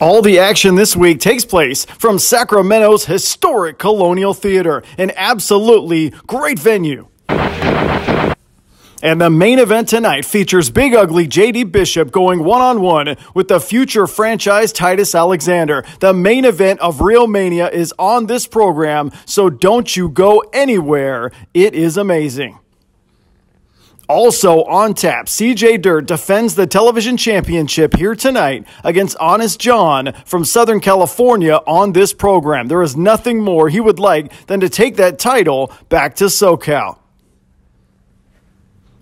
All the action this week takes place from Sacramento's historic Colonial Theater, an absolutely great venue. And the main event tonight features Big Ugly JD Bishop going one-on-one with the future franchise Titus Alexander. The main event of Real Mania is on this program, so don't you go anywhere. It is amazing. Also on tap, CJ Dirt defends the television championship here tonight against Honest John from Southern California on this program. There is nothing more he would like than to take that title back to SoCal.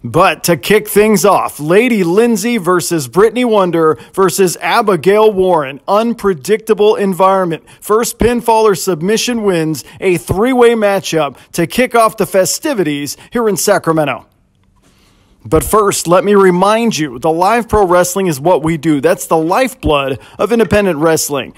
But to kick things off, Lady Lindsey versus Brittany Wonder versus Abigail Warren. Unpredictable environment. First pinfall or submission wins a three-way matchup to kick off the festivities here in Sacramento. But first, let me remind you, the live pro wrestling is what we do. That's the lifeblood of independent wrestling.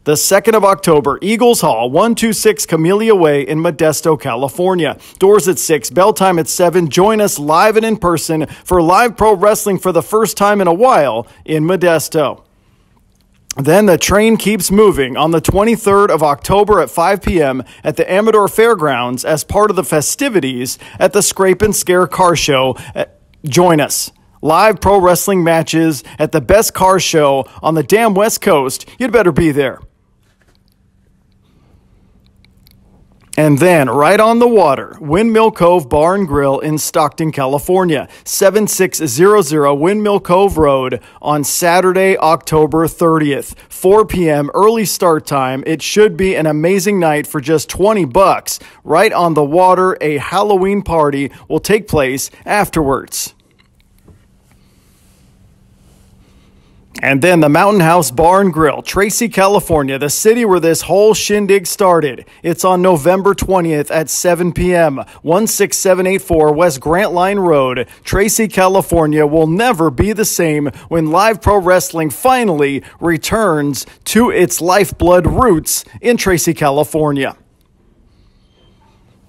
The 2nd of October, Eagles Hall, 126 Camellia Way in Modesto, California. Doors at 6, bell time at 7. Join us live and in person for live pro wrestling for the first time in a while in Modesto. Then the train keeps moving on the 23rd of October at 5 p.m. at the Amador Fairgrounds as part of the festivities at the Scrape and Scare Car Show. Join us. Live pro wrestling matches at the best car show on the damn West Coast. You'd better be there. And then, right on the water, Windmill Cove Bar and Grill in Stockton, California, 7600 Windmill Cove Road on Saturday, October 30th, 4 p.m., early start time. It should be an amazing night for just $20. Right on the water, a Halloween party will take place afterwards. And then the Mountain House Bar and Grill, Tracy, California, the city where this whole shindig started. It's on November 20th at 7 p.m., 16784 West Grant Line Road, Tracy, California. Will never be the same when live pro wrestling finally returns to its lifeblood roots in Tracy, California.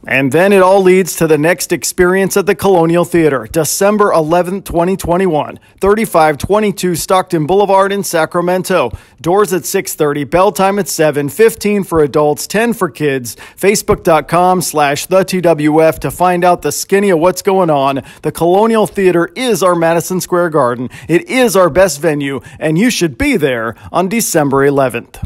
And then it all leads to the next experience at the Colonial Theater, December 11th, 2021, 3522 Stockton Boulevard in Sacramento. Doors at 6:30, bell time at 7, 15 for adults, 10 for kids. Facebook.com/TheTWF to find out the skinny of what's going on. The Colonial Theater is our Madison Square Garden. It is our best venue, and you should be there on December 11th.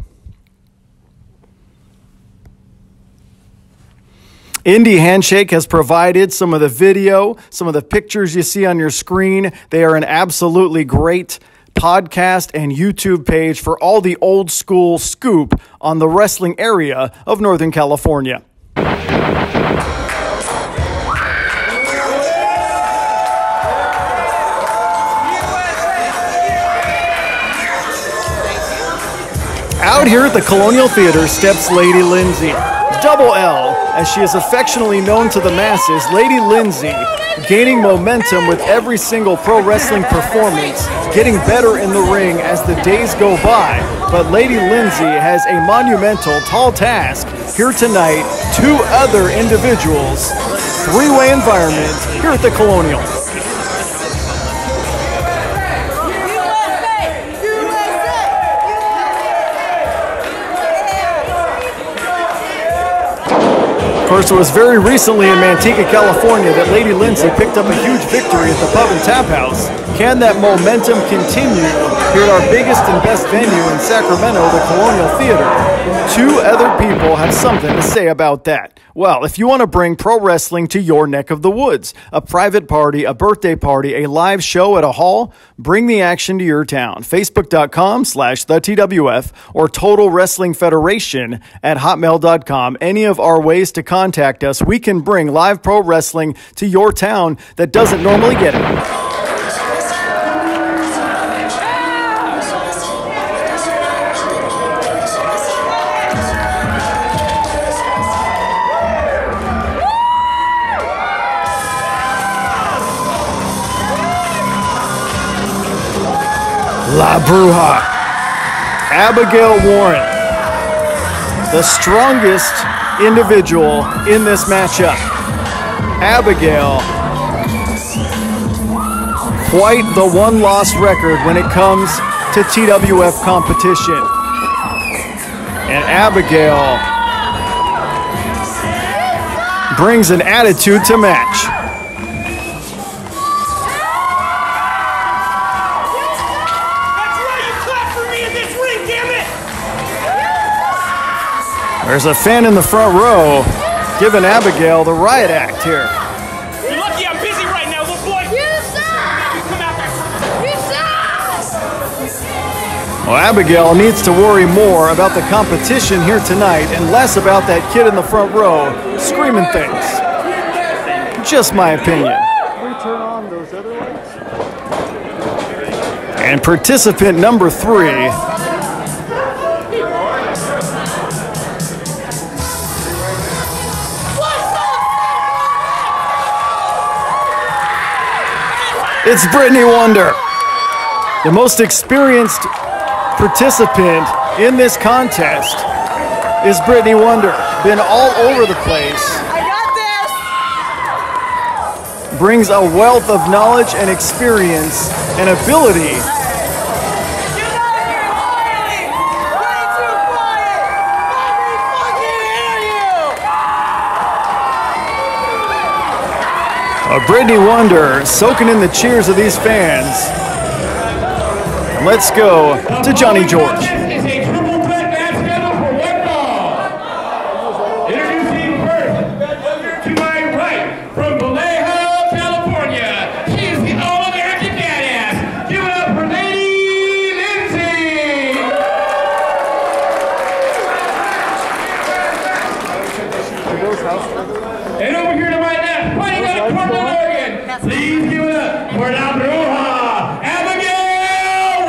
Indie Handshake has provided some of the video, some of the pictures you see on your screen. They are an absolutely great podcast and YouTube page for all the old school scoop on the wrestling area of Northern California. Out here at the Colonial Theater steps Lady Lindsey. Double L, as she is affectionately known to the masses, Lady Lindsey, gaining momentum with every single pro wrestling performance, getting better in the ring as the days go by. But Lady Lindsey has a monumental, tall task here tonight. Two other individuals, three-way environment here at the Colonial. Of course, it was very recently in Manteca, California that Lady Lindsey picked up a huge victory at the Pub and Tap House. Can that momentum continue here at our biggest and best venue in Sacramento, the Colonial Theater? Two other people have something to say about that. Well, if you want to bring pro wrestling to your neck of the woods, a private party, a birthday party, a live show at a hall, bring the action to your town. Facebook.com/TheTWF or Total Wrestling Federation at hotmail.com. Any of our ways to contact us, we can bring live pro wrestling to your town that doesn't normally get it. La Bruja, Abigail Warren, the strongest individual in this matchup. Abigail, quite the one-loss record when it comes to TWF competition. And Abigail brings an attitude to match. There's a fan in the front row giving Abigail the riot act here. You're lucky I'm busy right now, little boy. You suck! Come out there. You suck! Well, Abigail needs to worry more about the competition here tonight and less about that kid in the front row screaming things. Just my opinion. Turn on those other lights. And participant number 3. It's Brittany Wonder, the most experienced participant in this contest. Is Brittany Wonder. Been all over the place. I got this. Brings a wealth of knowledge and experience and ability. Brittany Wonder soaking in the cheers of these fans. And let's go to Johnny George. Is a triple threat match scheduled for one fall. Introducing first, to my right, from Vallejo, California, she is the all-American badass. Give it up for Lady Lindsey. And over here to my left, fighting out of Portland, Oregon. Please give it up for La Bruja, Abigail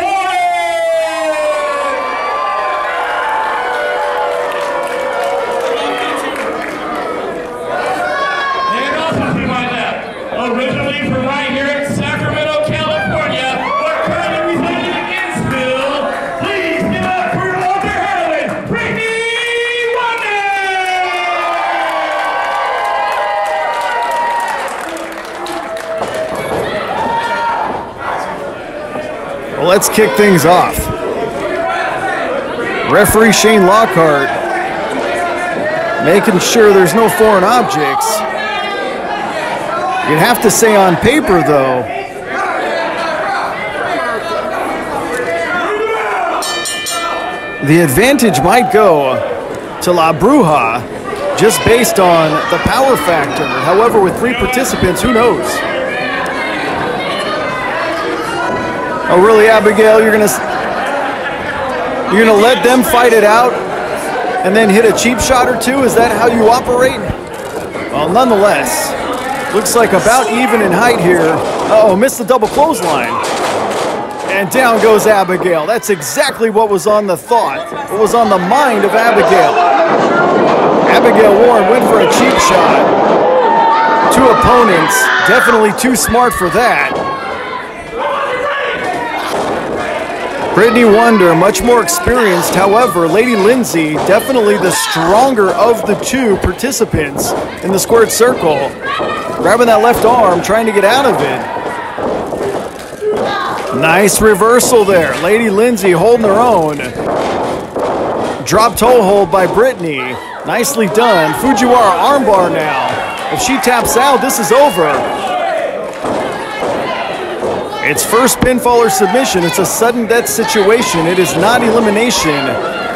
Warren. And also to my left, originally from right here in Sacramento, California, but currently residing in Innsville. Please give it up for Ultra Heroine, Brittany Wonder. Well, let's kick things off. Referee Shane Lockhart making sure there's no foreign objects. You'd have to say on paper, though, the advantage might go to La Bruja just based on the power factor. However, with 3 participants, who knows? Oh, really, Abigail? You're gonna let them fight it out and then hit a cheap shot or 2? Is that how you operate? Well, nonetheless, looks like about even in height here. Uh-oh, missed the double clothesline. And down goes Abigail. That's exactly what was on the thought, what was on the mind of Abigail. Abigail Warren went for a cheap shot. 2 opponents, definitely too smart for that. Brittany Wonder, much more experienced. However, Lady Lindsey, definitely the stronger of the 2 participants in the squared circle. Grabbing that left arm, trying to get out of it. Nice reversal there. Lady Lindsey holding her own. Drop toe hold by Brittany. Nicely done. Fujiwara armbar now. If she taps out, this is over. It's first pinfall or submission. It's a sudden death situation. It is not elimination.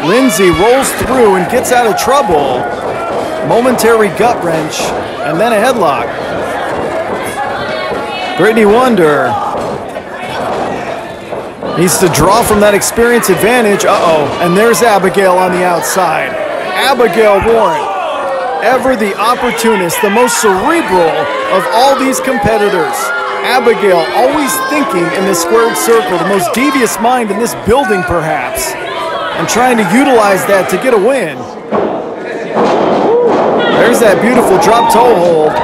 Lindsey rolls through and gets out of trouble. Momentary gut wrench, and then a headlock. Brittany Wonder needs to draw from that experience advantage. Uh-oh, and there's Abigail on the outside. Abigail Warren, ever the opportunist, the most cerebral of all these competitors. Abigail always thinking in this squared circle, the most devious mind in this building perhaps, and trying to utilize that to get a win. There's that beautiful drop toe hold.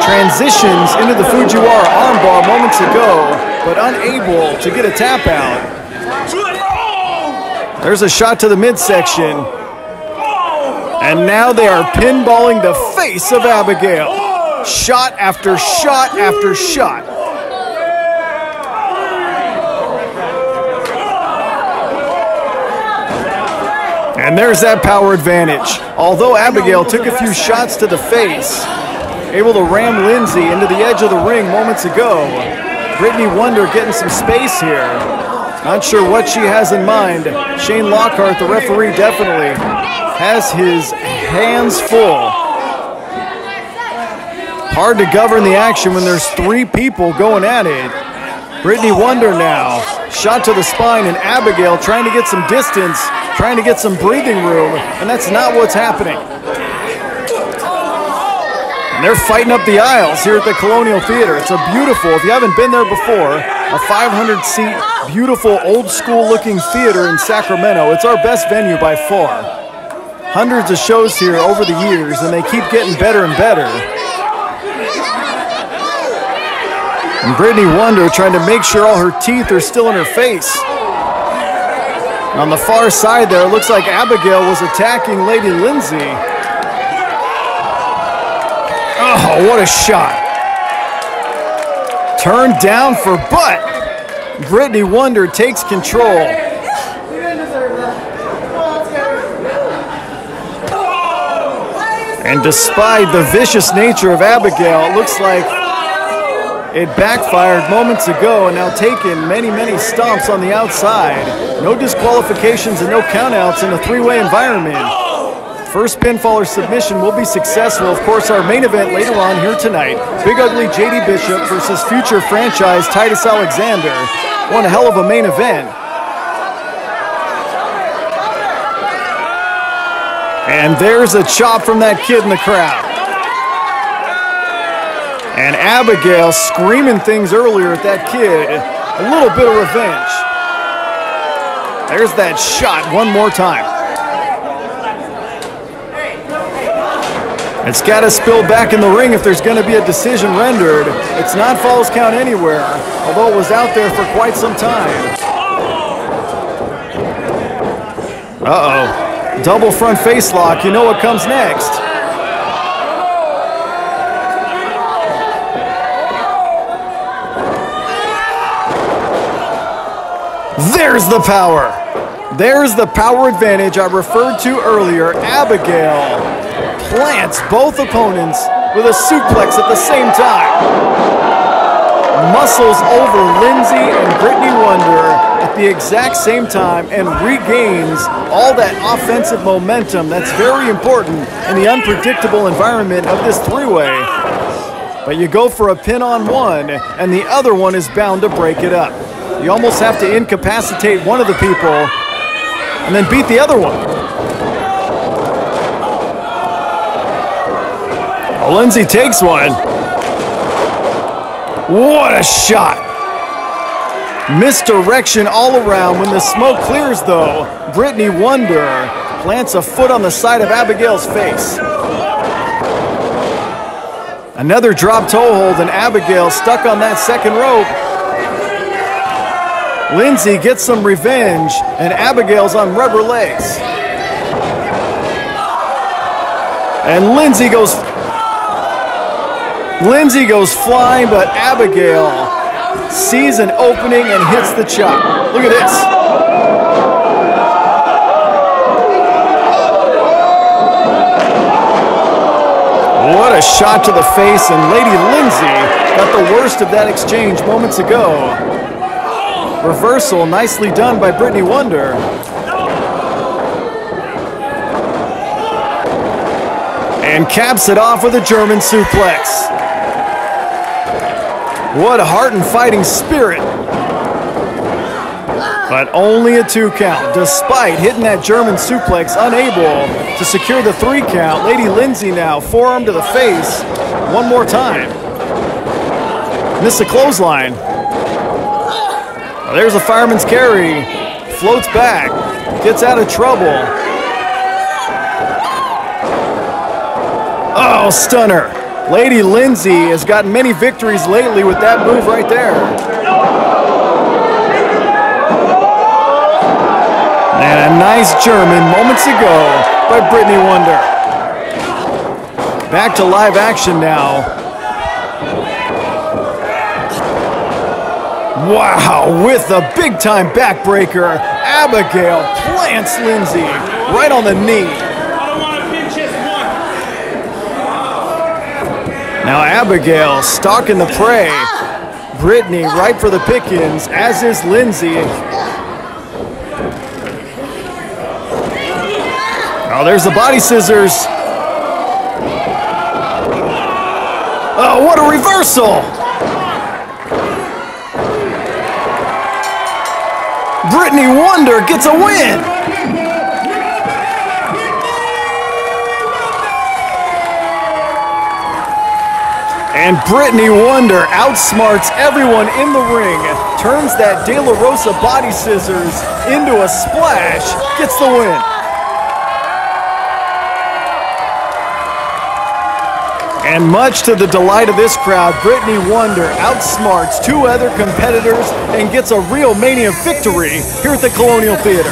Transitions into the Fujiwara armbar moments ago, but unable to get a tap out. There's a shot to the midsection. And now they are pinballing the face of Abigail. Shot after shot after shot. And there's that power advantage. Although Abigail took a few shots to the face, able to ram Lindsey into the edge of the ring moments ago, Brittany Wonder getting some space here. Not sure what she has in mind. Shane Lockhart, the referee, definitely has his hands full. Hard to govern the action when there's three people going at it. Brittany Wonder now, shot to the spine, and Abigail trying to get some distance, trying to get some breathing room, and that's not what's happening. And they're fighting up the aisles here at the Colonial Theater. It's a beautiful, if you haven't been there before, a 500-seat, beautiful, old-school-looking theater in Sacramento. It's our best venue by far. Hundreds of shows here over the years, and they keep getting better and better. And Brittany Wonder trying to make sure all her teeth are still in her face. And on the far side there, it looks like Abigail was attacking Lady Lindsey. Oh, what a shot. Turned down for butt. Brittany Wonder takes control. And despite the vicious nature of Abigail, it looks like it backfired moments ago and now taken many, many stomps on the outside. No disqualifications and no countouts in a three-way environment. First pinfall or submission will be successful. Of course, our main event later on here tonight, Big Ugly JD Bishop versus future franchise Titus Alexander. One hell of a main event. And there's a chop from that kid in the crowd. And Abigail screaming things earlier at that kid. A little bit of revenge. There's that shot one more time. It's got to spill back in the ring if there's going to be a decision rendered. It's not Falls Count anywhere, although it was out there for quite some time. Uh-oh. Double front face lock. You know what comes next. There's the power. There's the power advantage I referred to earlier. Abigail plants both opponents with a suplex at the same time. Muscles over Lindsey and Brittany Wonder at the exact same time and regains all that offensive momentum that's very important in the unpredictable environment of this three-way. But you go for a pin on one, and the other one is bound to break it up. You almost have to incapacitate one of the people and then beat the other one. Oh, Lindsey takes one. What a shot. Misdirection all around. When the smoke clears, though, Brittany Wonder plants a foot on the side of Abigail's face. Another drop toe hold, and Abigail stuck on that second rope. Lindsey gets some revenge, and Abigail's on rubber legs. And Lindsey goes flying, but Abigail sees an opening and hits the chop. Look at this. What a shot to the face, and Lady Lindsey got the worst of that exchange moments ago. Reversal nicely done by Brittany Wonder. And caps it off with a German suplex. What heart and fighting spirit. But only a 2 count. Despite hitting that German suplex, unable to secure the 3 count. Lady Lindsey now, forearm to the face. One more time. Missed a clothesline. Well, there's a fireman's carry. Floats back. Gets out of trouble. Oh, stunner. Lady Lindsey has gotten many victories lately with that move right there. And a nice German moments ago by Brittany Wonder. Back to live action now. Wow, with a big-time backbreaker. Abigail plants Lindsey right on the knee. I don't want to pin just one. Now Abigail stalking the prey. Brittany right for the pickings, as is Lindsey. Oh, there's the body scissors. Oh, what a reversal! Brittany Wonder gets a win! And Brittany Wonder outsmarts everyone in the ring, turns that De La Rosa body scissors into a splash, gets the win. And much to the delight of this crowd, Brittany Wonder outsmarts two other competitors and gets a real Mania victory here at the Colonial Theater.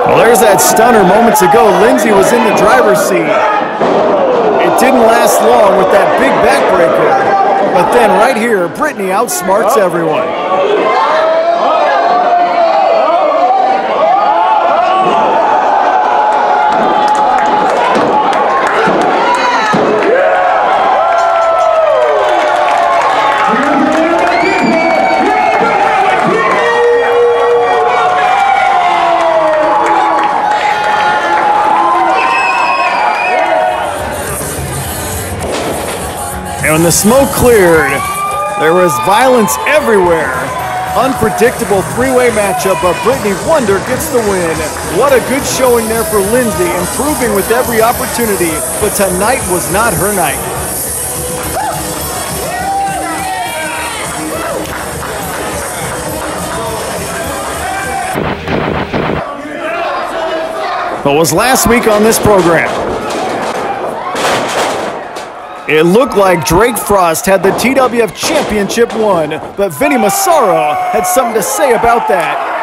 Well, there's that stunner moments ago. Lindsey was in the driver's seat. It didn't last long with that big backbreaker. But then right here, Brittany outsmarts everyone. And when the smoke cleared, there was violence everywhere. Unpredictable three-way matchup, but Brittany Wonder gets the win. What a good showing there for Lindsey, improving with every opportunity, but tonight was not her night. But was last week on this program. It looked like Drake Frost had the TWF Championship won, but Vinny Massaro had something to say about that.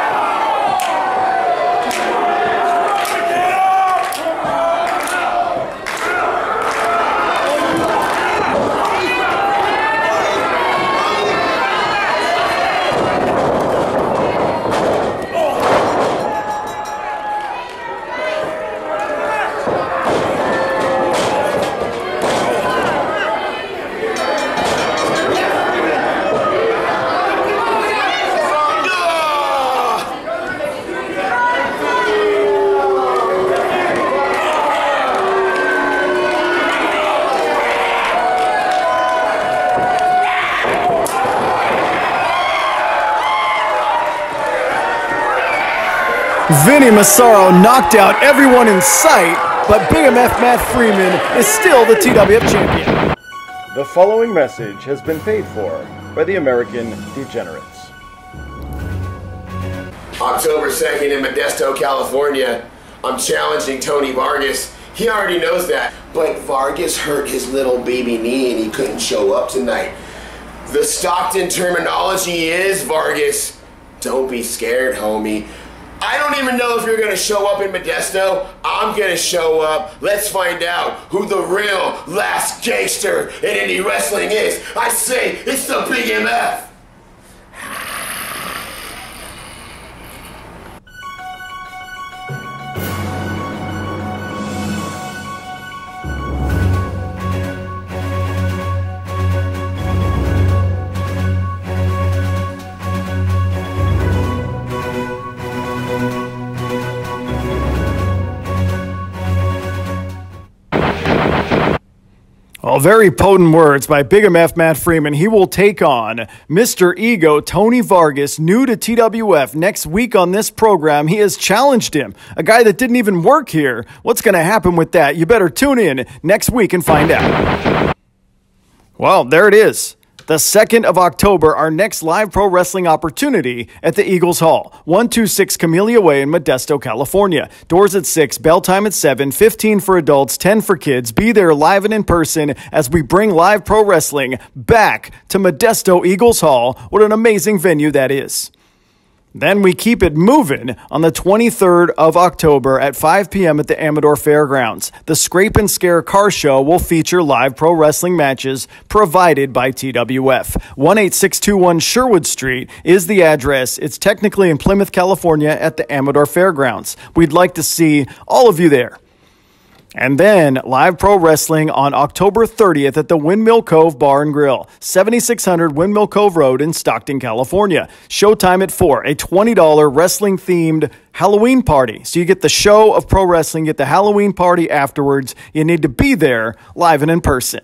Vinny Massaro knocked out everyone in sight, but Big MF Matt Freeman is still the TWF champion. The following message has been paid for by the American Degenerates. October 2nd in Modesto, California, I'm challenging Tony Vargas. He already knows that, but Vargas hurt his little baby knee and he couldn't show up tonight. The Stockton terminology is, Vargas, don't be scared, homie. I don't even know if you're going to show up in Modesto. I'm going to show up. Let's find out who the real last gangster in indie wrestling is. I say it's the Big MF. Well, very potent words by Big MF Matt Freeman. He will take on Mr. Ego, Tony Vargas, new to TWF. Next week on this program, he has challenged him, a guy that didn't even work here. What's going to happen with that? You better tune in next week and find out. Well, there it is. The 2nd of October, our next live pro wrestling opportunity at the Eagles Hall, 126 Camellia Way in Modesto, California. Doors at 6, bell time at 7, 15 for adults, 10 for kids. Be there live and in person as we bring live pro wrestling back to Modesto Eagles Hall. What an amazing venue that is. Then we keep it moving on the 23rd of October at 5 p.m. at the Amador Fairgrounds. The Scrape and Scare Car Show will feature live pro wrestling matches provided by TWF. 18621 Sherwood Street is the address. It's technically in Plymouth, California at the Amador Fairgrounds. We'd like to see all of you there. And then live pro wrestling on October 30th at the Windmill Cove Bar and Grill, 7600 Windmill Cove Road in Stockton, California. Showtime at 4, a $20 wrestling-themed Halloween party. So you get the show of pro wrestling, get the Halloween party afterwards. You need to be there live and in person.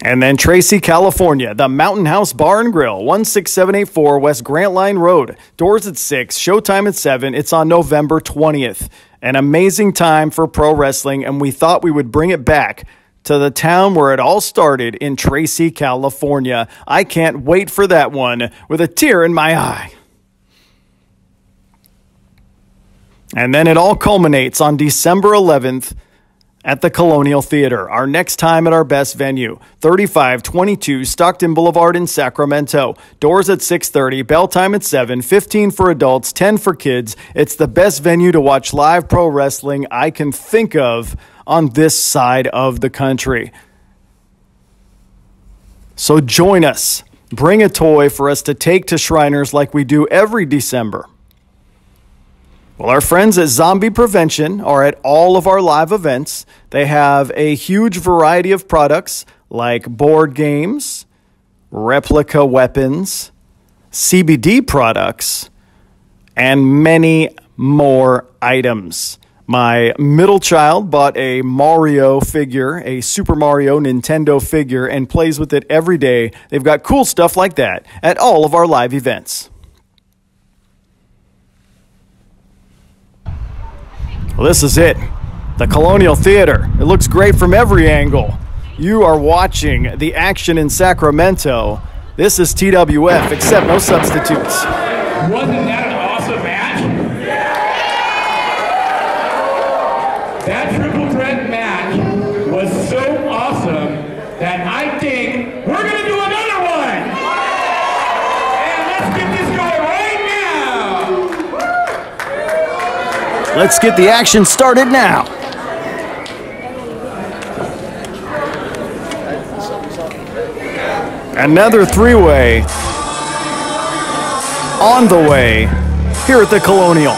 And then Tracy, California, the Mountain House Bar and Grill, 16784 West Grant Line Road. Doors at 6, showtime at 7. It's on November 20th. An amazing time for pro wrestling, and we thought we would bring it back to the town where it all started in Tracy, California. I can't wait for that one with a tear in my eye. And then it all culminates on December 11th at the Colonial Theater, our next time at our best venue, 3522 Stockton Boulevard in Sacramento. Doors at 6:30, bell time at 7, 15 for adults, 10 for kids. It's the best venue to watch live pro wrestling I can think of on this side of the country. So join us. Bring a toy for us to take to Shriners like we do every December. Well, our friends at Zombie Prevention are at all of our live events. They have a huge variety of products like board games, replica weapons, CBD products, and many more items. My middle child bought a Mario figure, a Super Mario Nintendo figure, and plays with it every day. They've got cool stuff like that at all of our live events. Well, this is it, the Colonial Theater. It looks great from every angle. You are watching the action in Sacramento. This is TWF, except no substitutes. Wasn't that an awesome match? That triple threat match was so awesome that I think we're going to do another one. And let's get this going right now. Let's get the action started now. Another three-way on the way here at the Colonial.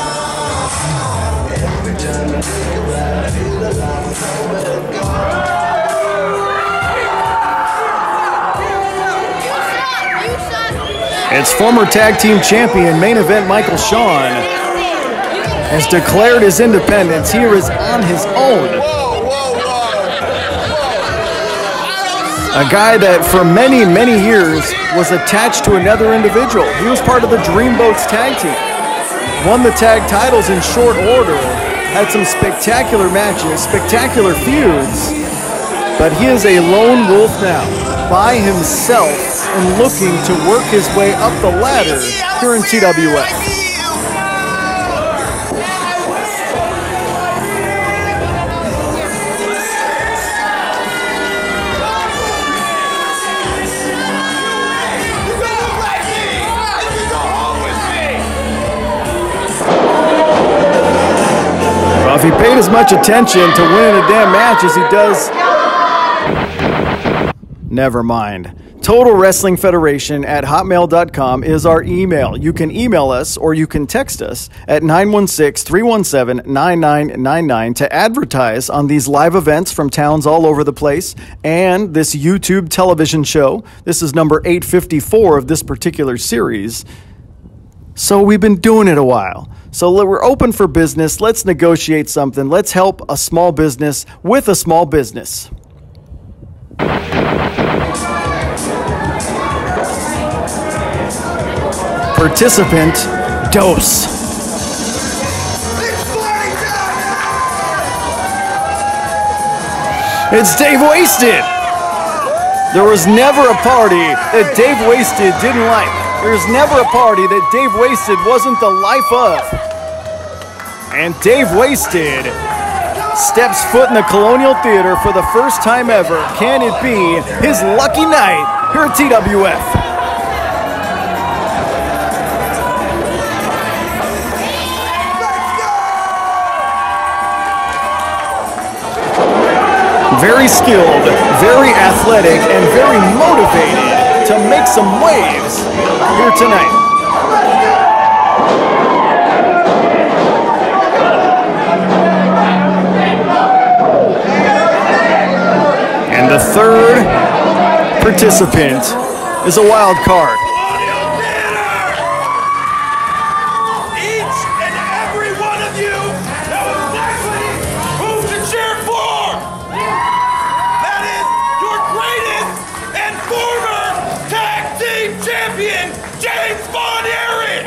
It's former tag team champion main event Michael Shawn has declared his independence. Here is on his own. A guy that for many, many years was attached to another individual. He was part of the Dreamboats tag team. Won the tag titles in short order. Had some spectacular matches, spectacular feuds. But he is a lone wolf now, by himself, and looking to work his way up the ladder here in TWF. If he paid as much attention to winning a damn match as he does... Never mind. Total Wrestling Federation at hotmail.com is our email. You can email us or you can text us at 916-317-9999 to advertise on these live events from towns all over the place and this YouTube television show. This is number 854 of this particular series. So we've been doing it a while. So we're open for business. Let's negotiate something. Let's help a small business with a small business. Participant dose. It's Dave Wasted. There was never a party that Dave Wasted didn't like. There's never a party that Dave Wasted wasn't the life of. And Dave Wasted steps foot in the Colonial Theater for the first time ever. Can it be his lucky night here at TWF. Very skilled, very athletic, and very motivated to make some waves here tonight. And the third participant is a wild card. Each and every one of you know exactly who to cheer for. That is your greatest and former tag team champion, James Von Eerie.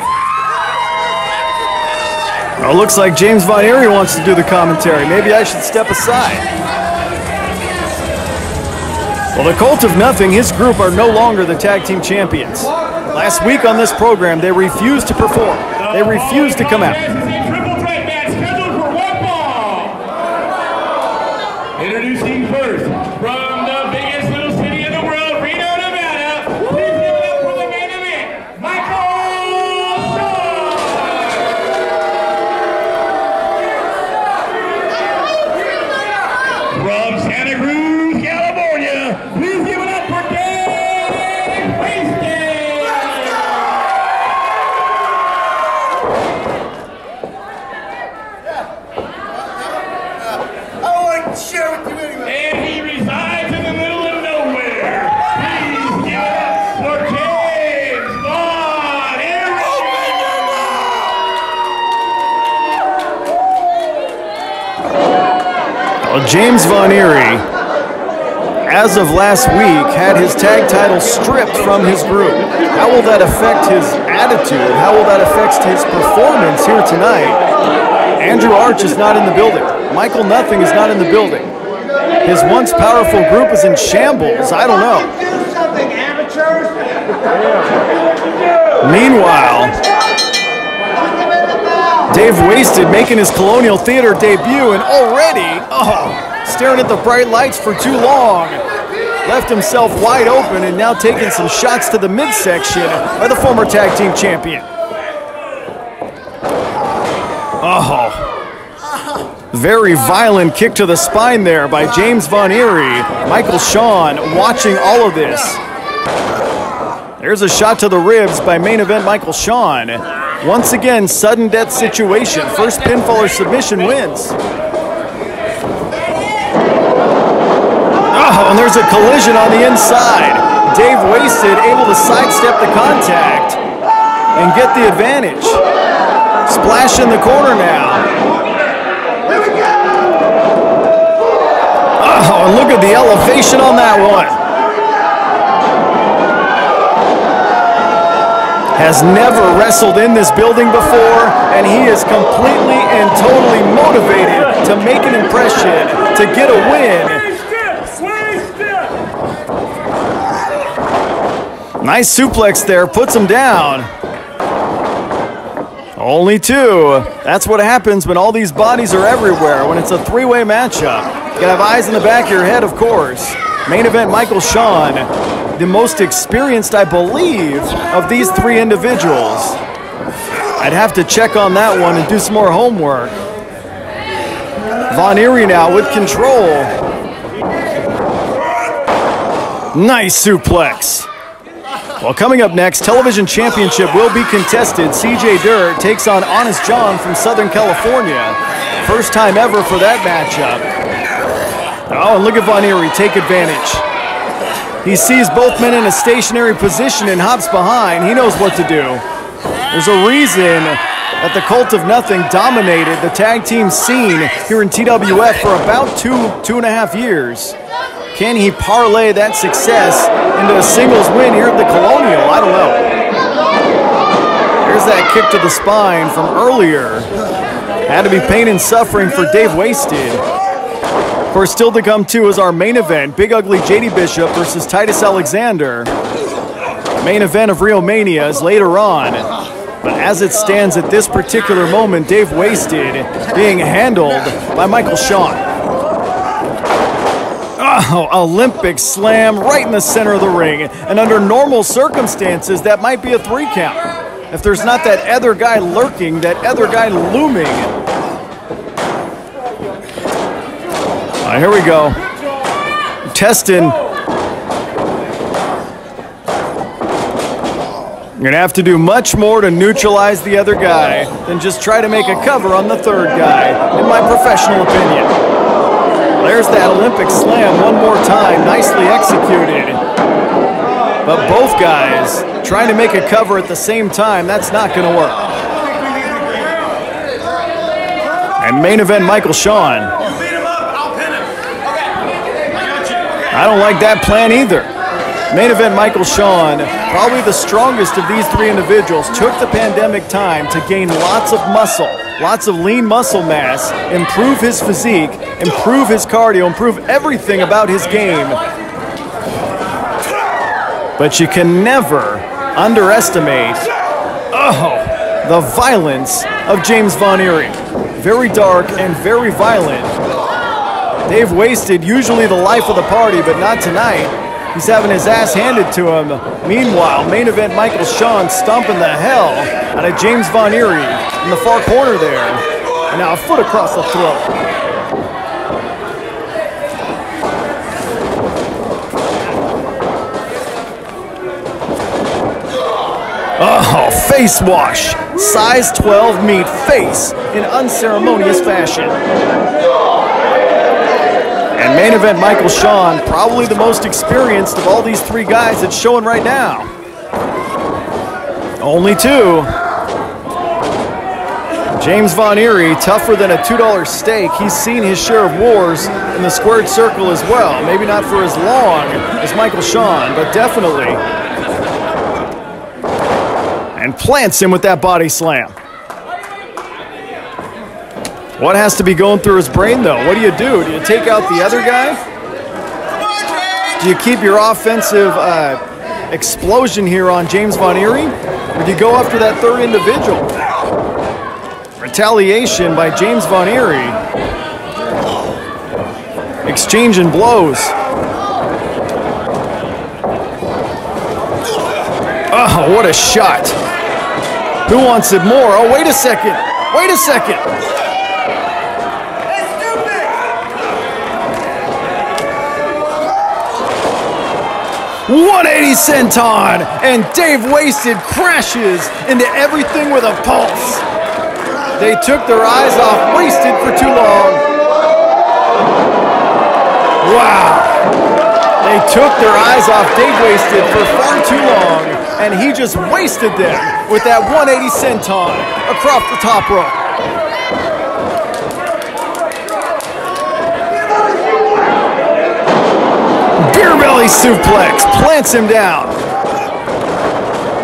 Well, it looks like James Von Eerie wants to do the commentary. Maybe I should step aside. Well, the Cult of Nothing, his group, are no longer the tag team champions. Last week on this program, they refused to perform. They refused to come out. Triple threat match scheduled for one fall. Introducing first, from the biggest little city in the world, Reno, Nevada, please give it up for the main event, Michael Shaw. From Santa Cruz, California, please give it up for Dave Wasted. I want to share with you anyway. And he resides in the middle of nowhere. Please give it up for James Von Eerie. Well, James Von Eerie, as of last week, had his tag title stripped from his group. How will that affect his attitude? How will that affect his performance here tonight? Andrew Arch is not in the building. Michael Nothing is not in the building. His once powerful group is in shambles. I don't know. Do something, amateurs! Meanwhile, Dave Wasted making his Colonial Theater debut, and already, staring at the bright lights for too long. Left himself wide open and now taking some shots to the midsection by the former tag team champion. Very violent kick to the spine there by James Von Eerie. Michael Shaw watching all of this. There's a shot to the ribs by main event Michael Shaw. Once again, sudden death situation. First pinfall or submission wins. And there's a collision on the inside. Dave Wasted able to sidestep the contact and get the advantage. Splash in the corner now. And look at the elevation on that one. Has never wrestled in this building before, and he is completely and totally motivated to make an impression, to get a win. Nice suplex there, puts him down. Only two. That's what happens when all these bodies are everywhere, when it's a three-way matchup. You gotta have eyes in the back of your head, of course. Main event Michael Shaw, the most experienced, I believe, of these three individuals. I'd have to check on that one and do some more homework. Von Eerie now with control. Nice suplex. Well, coming up next, television championship will be contested. CJ Dirt takes on Honest John from Southern California. First time ever for that matchup. And look at Von Eerie take advantage. He sees both men in a stationary position and hops behind. He knows what to do. There's a reason that the Cult of Nothing dominated the tag team scene here in TWF for about two and a half years. Can he parlay that success into a singles win here at the Colonial? I don't know. There's that kick to the spine from earlier. Had to be pain and suffering for Dave Wasted. Of course, still to come too is our main event, Big Ugly JD Bishop versus Titus Alexander. Main event of Rio Mania is later on. But as it stands at this particular moment, Dave Wasted being handled by Michael Shaw. Oh, Olympic slam right in the center of the ring. And under normal circumstances, that might be a 3 count. If there's not that other guy lurking, that other guy looming. Here we go. Testing. You're going to have to do much more to neutralize the other guy than just try to make a cover on the third guy, in my professional opinion. There's that Olympic slam one more time, nicely executed. But both guys trying to make a cover at the same time, that's not going to work. And main event, Michael Schuerman. I don't like that plan either. Main event, Michael Schuerman, probably the strongest of these 3 individuals, took the pandemic time to gain lots of muscle, lots of lean muscle mass, improve his physique, improve his cardio, improve everything about his game. But you can never underestimate, the violence of James Von Eerie. Very dark and very violent. They've wasted usually the life of the party, but not tonight. He's having his ass handed to him. Meanwhile, main event Michael Schuerman stomping the hell out of James Von Eerie in the far corner there. And now a foot across the throat. Oh, face wash. Size 12 meet face in unceremonious fashion. And main event Michael Schuerman, probably the most experienced of all these 3 guys that's showing right now. Only 2. James Von Eerie, tougher than a $2 steak. He's seen his share of wars in the squared circle as well. Maybe not for as long as Michael Schuerman, but definitely. And plants him with that body slam. What has to be going through his brain, though? What do? Do you take out the other guy? Do you keep your offensive explosion here on James Von Eerie? Or do you go after that third individual? Retaliation by James Von Eerie. Exchanging blows. Oh, what a shot. Who wants it more? Oh, wait a second. Wait a second. 180 senton, and Dave Wasted crashes into everything with a pulse. They took their eyes off Wasted for too long. Wow. They took their eyes off Dave Wasted for far too long, and he just wasted them with that 180 senton across the top rope. Beer belly suplex, plants him down.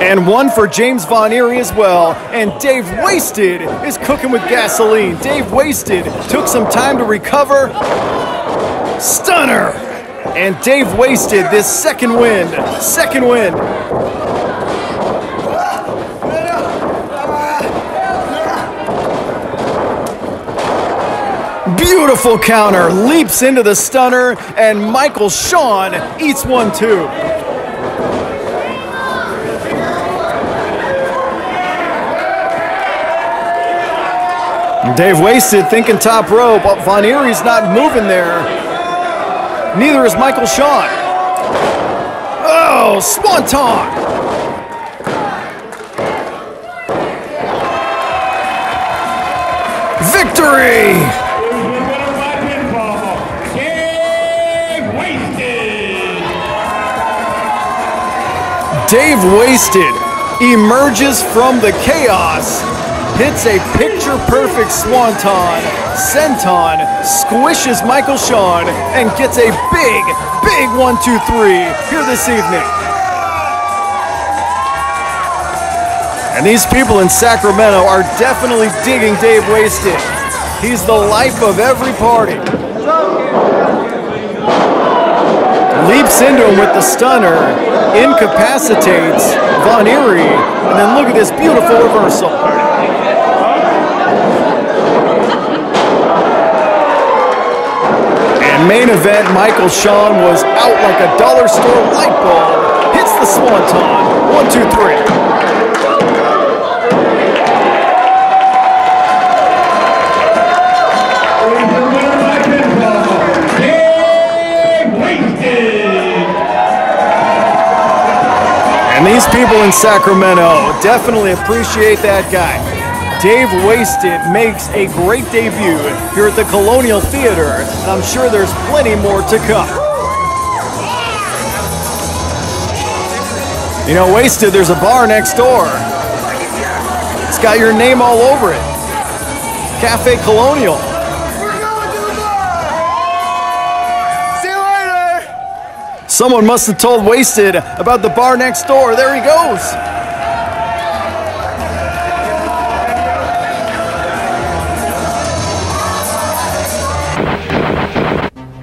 And one for James Von Eerie as well. And Dave Wasted is cooking with gasoline. Dave Wasted took some time to recover. Stunner. And Dave Wasted this second win. Second win. Beautiful counter, leaps into the stunner, and Michael Schuerman eats one too. Dave Wasted thinking top rope, but Von Eerie's not moving there. Neither is Michael Schuerman. Oh, swanton! Victory! Dave Wasted emerges from the chaos, hits a picture-perfect swanton, senton, squishes Michael Schuerman, and gets a big, big 1-2-3 here this evening. And these people in Sacramento are definitely digging Dave Wasted. He's the life of every party. Leaps into him with the stunner, incapacitates Von Eerie, and then look at this beautiful reversal. And main event, Michael Sean was out like a dollar store light bulb. Hits the swanton. 1, 2, 3. And these people in Sacramento definitely appreciate that guy. Dave Wasted makes a great debut here at the Colonial Theater, and I'm sure there's plenty more to come. You know, Wasted, there's a bar next door. It's got your name all over it. Cafe Colonial. Someone must have told Wasted about the bar next door. There he goes.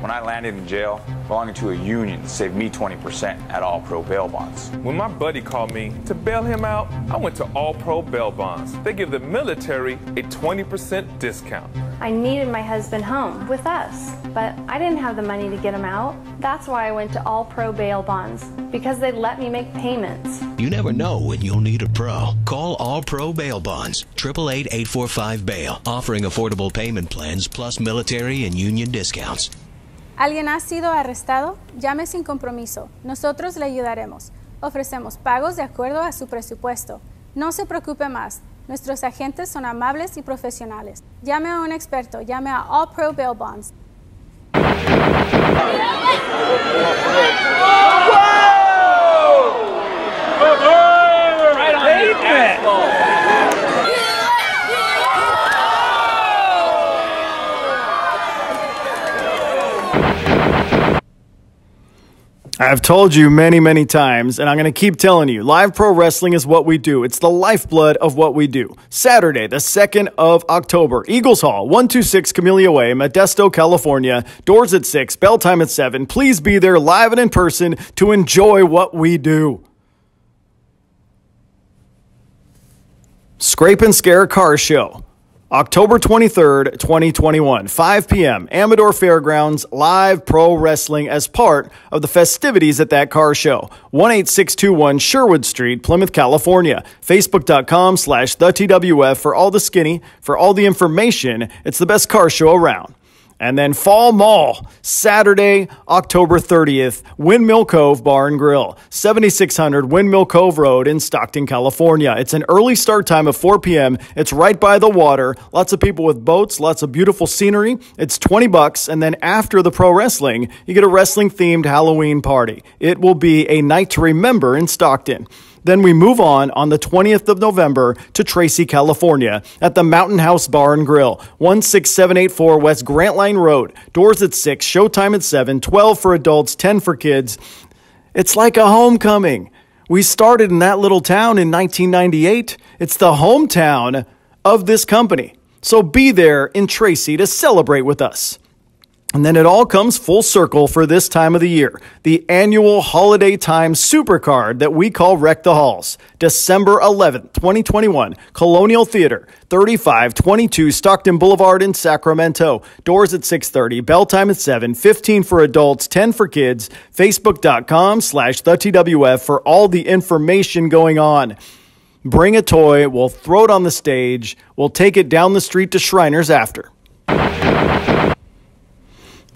When I landed in jail, belonging to a union saved me 20% at All Pro Bail Bonds. When my buddy called me to bail him out, I went to All Pro Bail Bonds. They give the military a 20% discount. I needed my husband home with us, but I didn't have the money to get him out. That's why I went to All Pro Bail Bonds, because they let me make payments. You never know when you'll need a pro. Call All Pro Bail Bonds, 888-845-BAIL, offering affordable payment plans plus military and union discounts. ¿Alguien ha sido arrestado? Llame sin compromiso. Nosotros le ayudaremos. Ofrecemos pagos de acuerdo a su presupuesto. No se preocupe más. Nuestros agentes son amables y profesionales. Llame a un experto. Llame a All Pro Bail Bonds. Right on the asphalt. I've told you many, many times, and I'm going to keep telling you, live pro wrestling is what we do. It's the lifeblood of what we do. Saturday, the 2nd of October, Eagles Hall, 126 Camellia Way, Modesto, California. Doors at 6, bell time at 7. Please be there live and in person to enjoy what we do. Scrape and Scare Car Show. October 23rd, 2021, 5 p.m., Amador Fairgrounds, live pro wrestling as part of the festivities at that car show. 18621 Sherwood Street, Plymouth, California. Facebook.com/TheTWF for all the skinny, for all the information. It's the best car show around. And then Fall Mall, Saturday, October 30th, Windmill Cove Bar and Grill, 7600 Windmill Cove Road in Stockton, California. It's an early start time of 4 p.m. It's right by the water. Lots of people with boats, lots of beautiful scenery. It's $20, and then after the pro wrestling, you get a wrestling-themed Halloween party. It will be a night to remember in Stockton. Then we move on the 20th of November to Tracy, California at the Mountain House Bar and Grill, 16784 West Grantline Road. Doors at 6, showtime at 7, 12 for adults, 10 for kids. It's like a homecoming. We started in that little town in 1998. It's the hometown of this company. So be there in Tracy to celebrate with us. And then it all comes full circle for this time of the year. The annual holiday time supercard that we call Wreck the Halls. December 11th, 2021, Colonial Theater, 3522 Stockton Boulevard in Sacramento. Doors at 6:30, bell time at 7, 15 for adults, 10 for kids. Facebook.com/TheTWF for all the information going on. Bring a toy, we'll throw it on the stage, we'll take it down the street to Shriners after.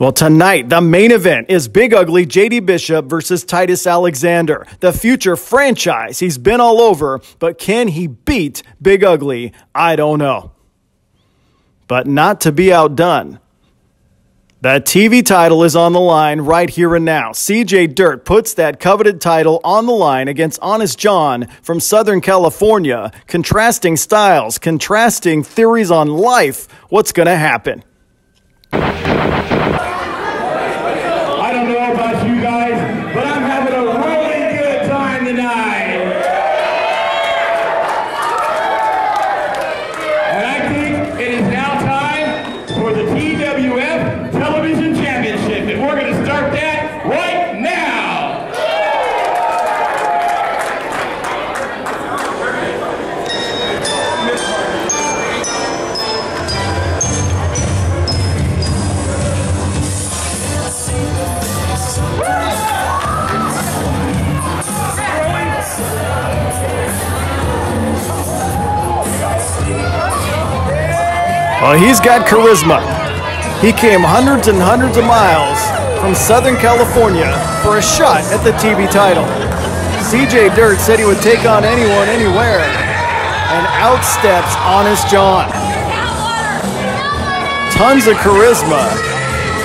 Well, tonight, the main event is Big Ugly JD Bishop versus Titus Alexander, the future franchise. He's been all over, but can he beat Big Ugly? I don't know. But not to be outdone. The TV title is on the line right here and now. CJ Dirt puts that coveted title on the line against Honest John from Southern California. Contrasting styles, contrasting theories on life. What's going to happen? I don't know about you guys, but I'm having a really good time tonight. And I think it is now time for the TWF Television Championship, and we're going to start that right now. Well, he's got charisma. He came hundreds and hundreds of miles from Southern California for a shot at the TV title. CJ Dirt said he would take on anyone, anywhere, and outsteps Honest John. Tons of charisma.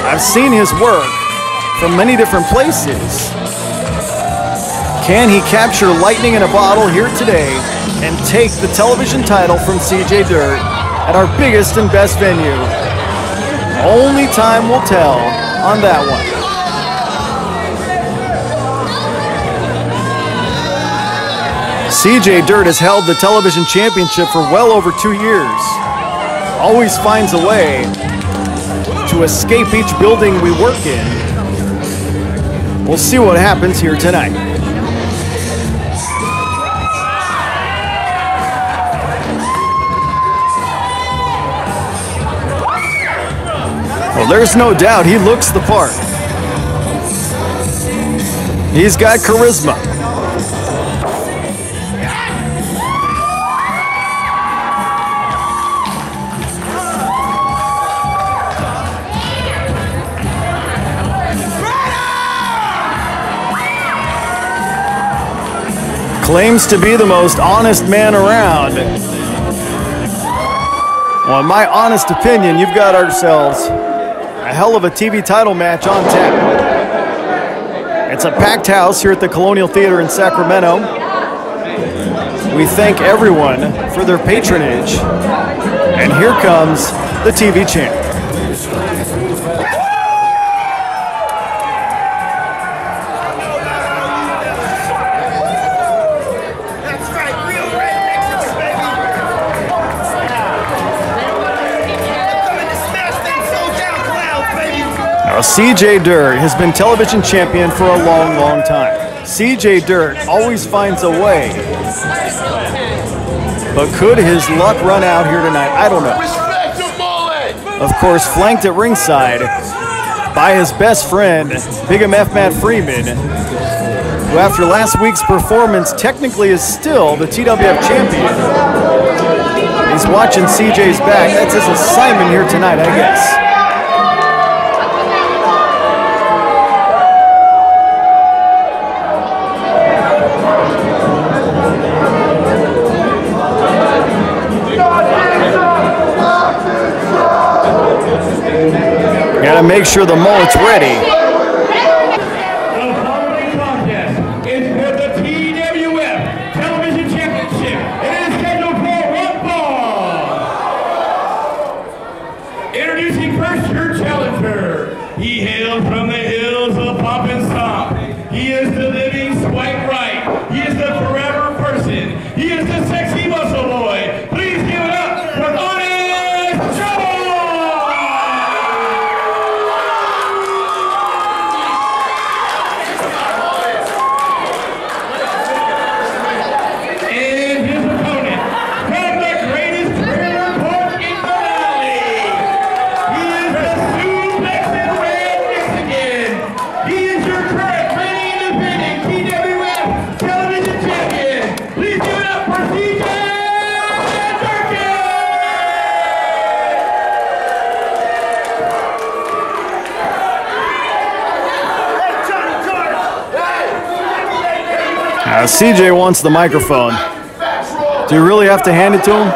I've seen his work from many different places. Can he capture lightning in a bottle here today and take the television title from CJ Dirt at our biggest and best venue? Only time will tell on that one. CJ Dirt has held the television championship for well over 2 years. Always finds a way to escape each building we work in. We'll see what happens here tonight. Well, there's no doubt he looks the part. He's got charisma. Claims to be the most honest man around. Well, in my honest opinion, you've got ourselves a hell of a TV title match on tap. It's a packed house here at the Colonial Theater in Sacramento. We thank everyone for their patronage. And here comes the TV champ. CJ Dirt has been television champion for a long, long time. CJ Dirt always finds a way. But could his luck run out here tonight? I don't know. Of course, flanked at ringside by his best friend, Big MF Matt Freeman, who after last week's performance technically is still the TWF champion. He's watching CJ's back. That's his assignment here tonight, I guess. Gotta make sure the mullet's ready. The following contest is for the TWF Television Championship. It is scheduled for one fall. Introducing first your challenger. He hails from the hills of Pop and Stomp. He is the living swipe right. He is the forever person. He is the sexy muscle boy. Please give it up for Honest John! CJ wants the microphone. Do you really have to hand it to him?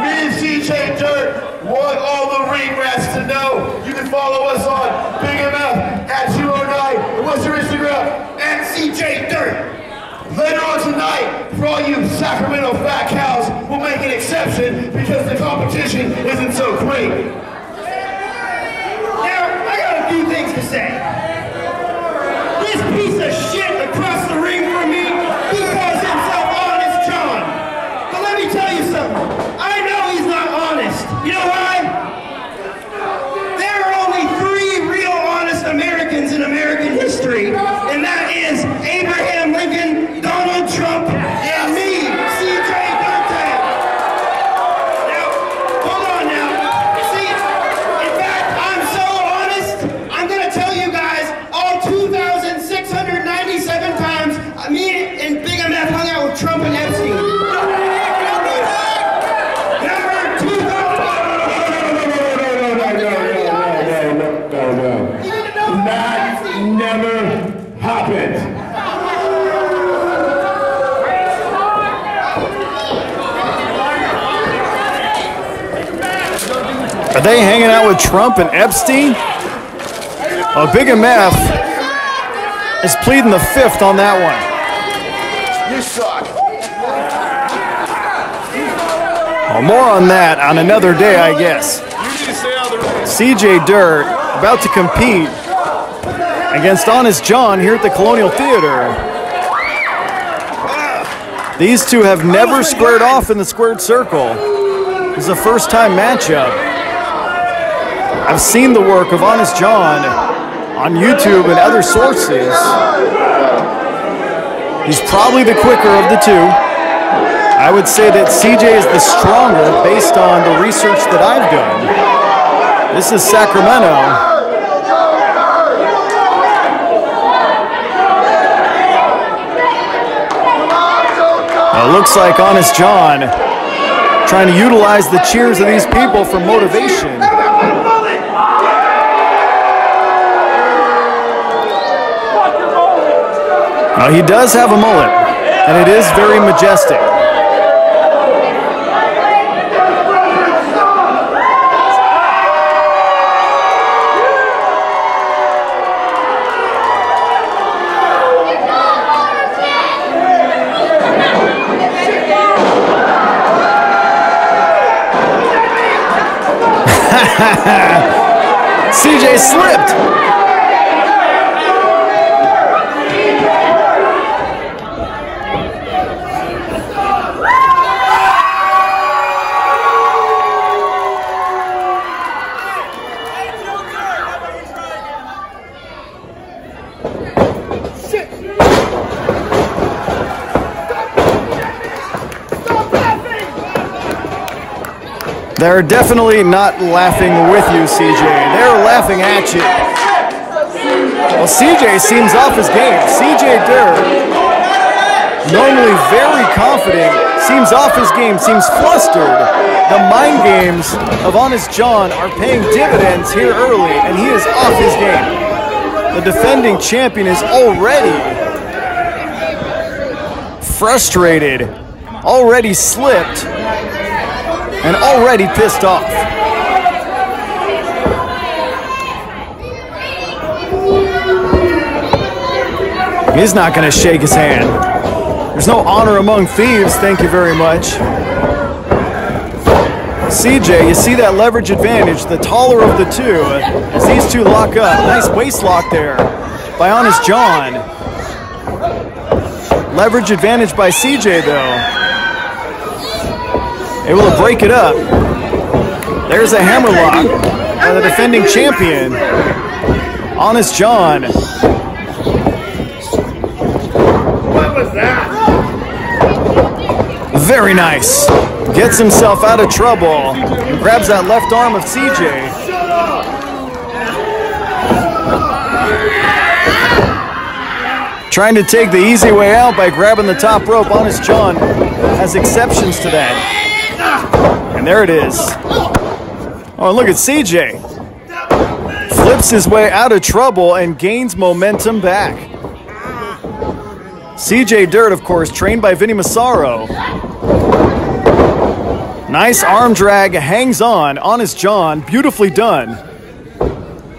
Me and CJ Dirt want all the ring rats to know. You can follow us on Big MF at 209. And what's your Instagram? At CJ Dirt. Later on tonight, for all you Sacramento fat cows, we'll make an exception because the competition isn't so great. Now, I got a few things to say. This piece of shit across the ring from me, he calls himself Honest John. But let me tell you something. I know he's not honest. You know why? There are only 3 real honest Americans in American history, and that is Abraham Lincoln, Donald Trump, and me, CJ Dirt. Now, hold on now. See, in fact, I'm so honest, I'm gonna tell you guys never happened. Are they hanging out with Trump and Epstein? Oh, Big MF is pleading the fifth on that one. You suck. Oh, more on that on another day, I guess. CJ Dirt about to compete against Honest John here at the Colonial Theater. These two have never squared off in the squared circle. This is a first-time matchup. I've seen the work of Honest John on YouTube and other sources. He's probably the quicker of the two. I would say that CJ is the stronger based on the research that I've done. This is Sacramento. It looks like Honest John trying to utilize the cheers of these people for motivation. Now, he does have a mullet, and it is very majestic. CJ slipped. They're definitely not laughing with you, CJ. They're laughing at you. Well, CJ seems off his game. CJ Dirt, normally very confident, seems off his game, seems flustered. The mind games of Honest John are paying dividends here early, and he is off his game. The defending champion is already frustrated, already slipped, and already pissed off. He's not going to shake his hand. There's no honor among thieves, thank you very much. CJ, you see that leverage advantage, the taller of the two, as these two lock up. Nice waist lock there by Honest John. Leverage advantage by CJ, though. Able to break it up. There's a hammerlock by the defending champion, Honest John. What was that? Very nice. Gets himself out of trouble and grabs that left arm of CJ. Trying to take the easy way out by grabbing the top rope. Honest John has exceptions to that. And there it is. Oh, look at CJ. Flips his way out of trouble and gains momentum back. CJ Dirt, of course, trained by Vinny Massaro. Nice arm drag, hangs on. Honest John, beautifully done.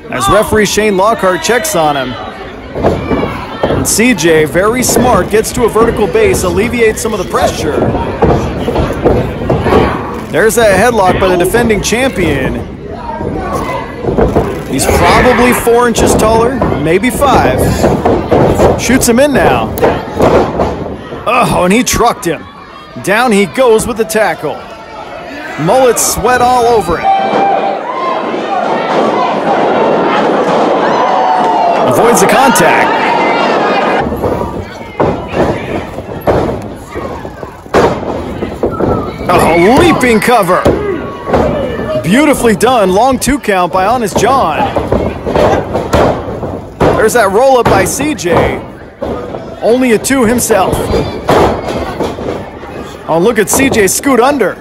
As referee Shane Lockhart checks on him. And CJ, very smart, gets to a vertical base, alleviates some of the pressure. There's that headlock by the defending champion. He's probably 4 inches taller, maybe 5. Shoots him in now. Oh, and he trucked him. Down he goes with the tackle. Mullet sweat all over it. Avoids the contact. Oh, leaping cover. Beautifully done. Long 2 count by Honest John. There's that roll up by CJ. Only a 2 himself. Oh, look at CJ scoot under.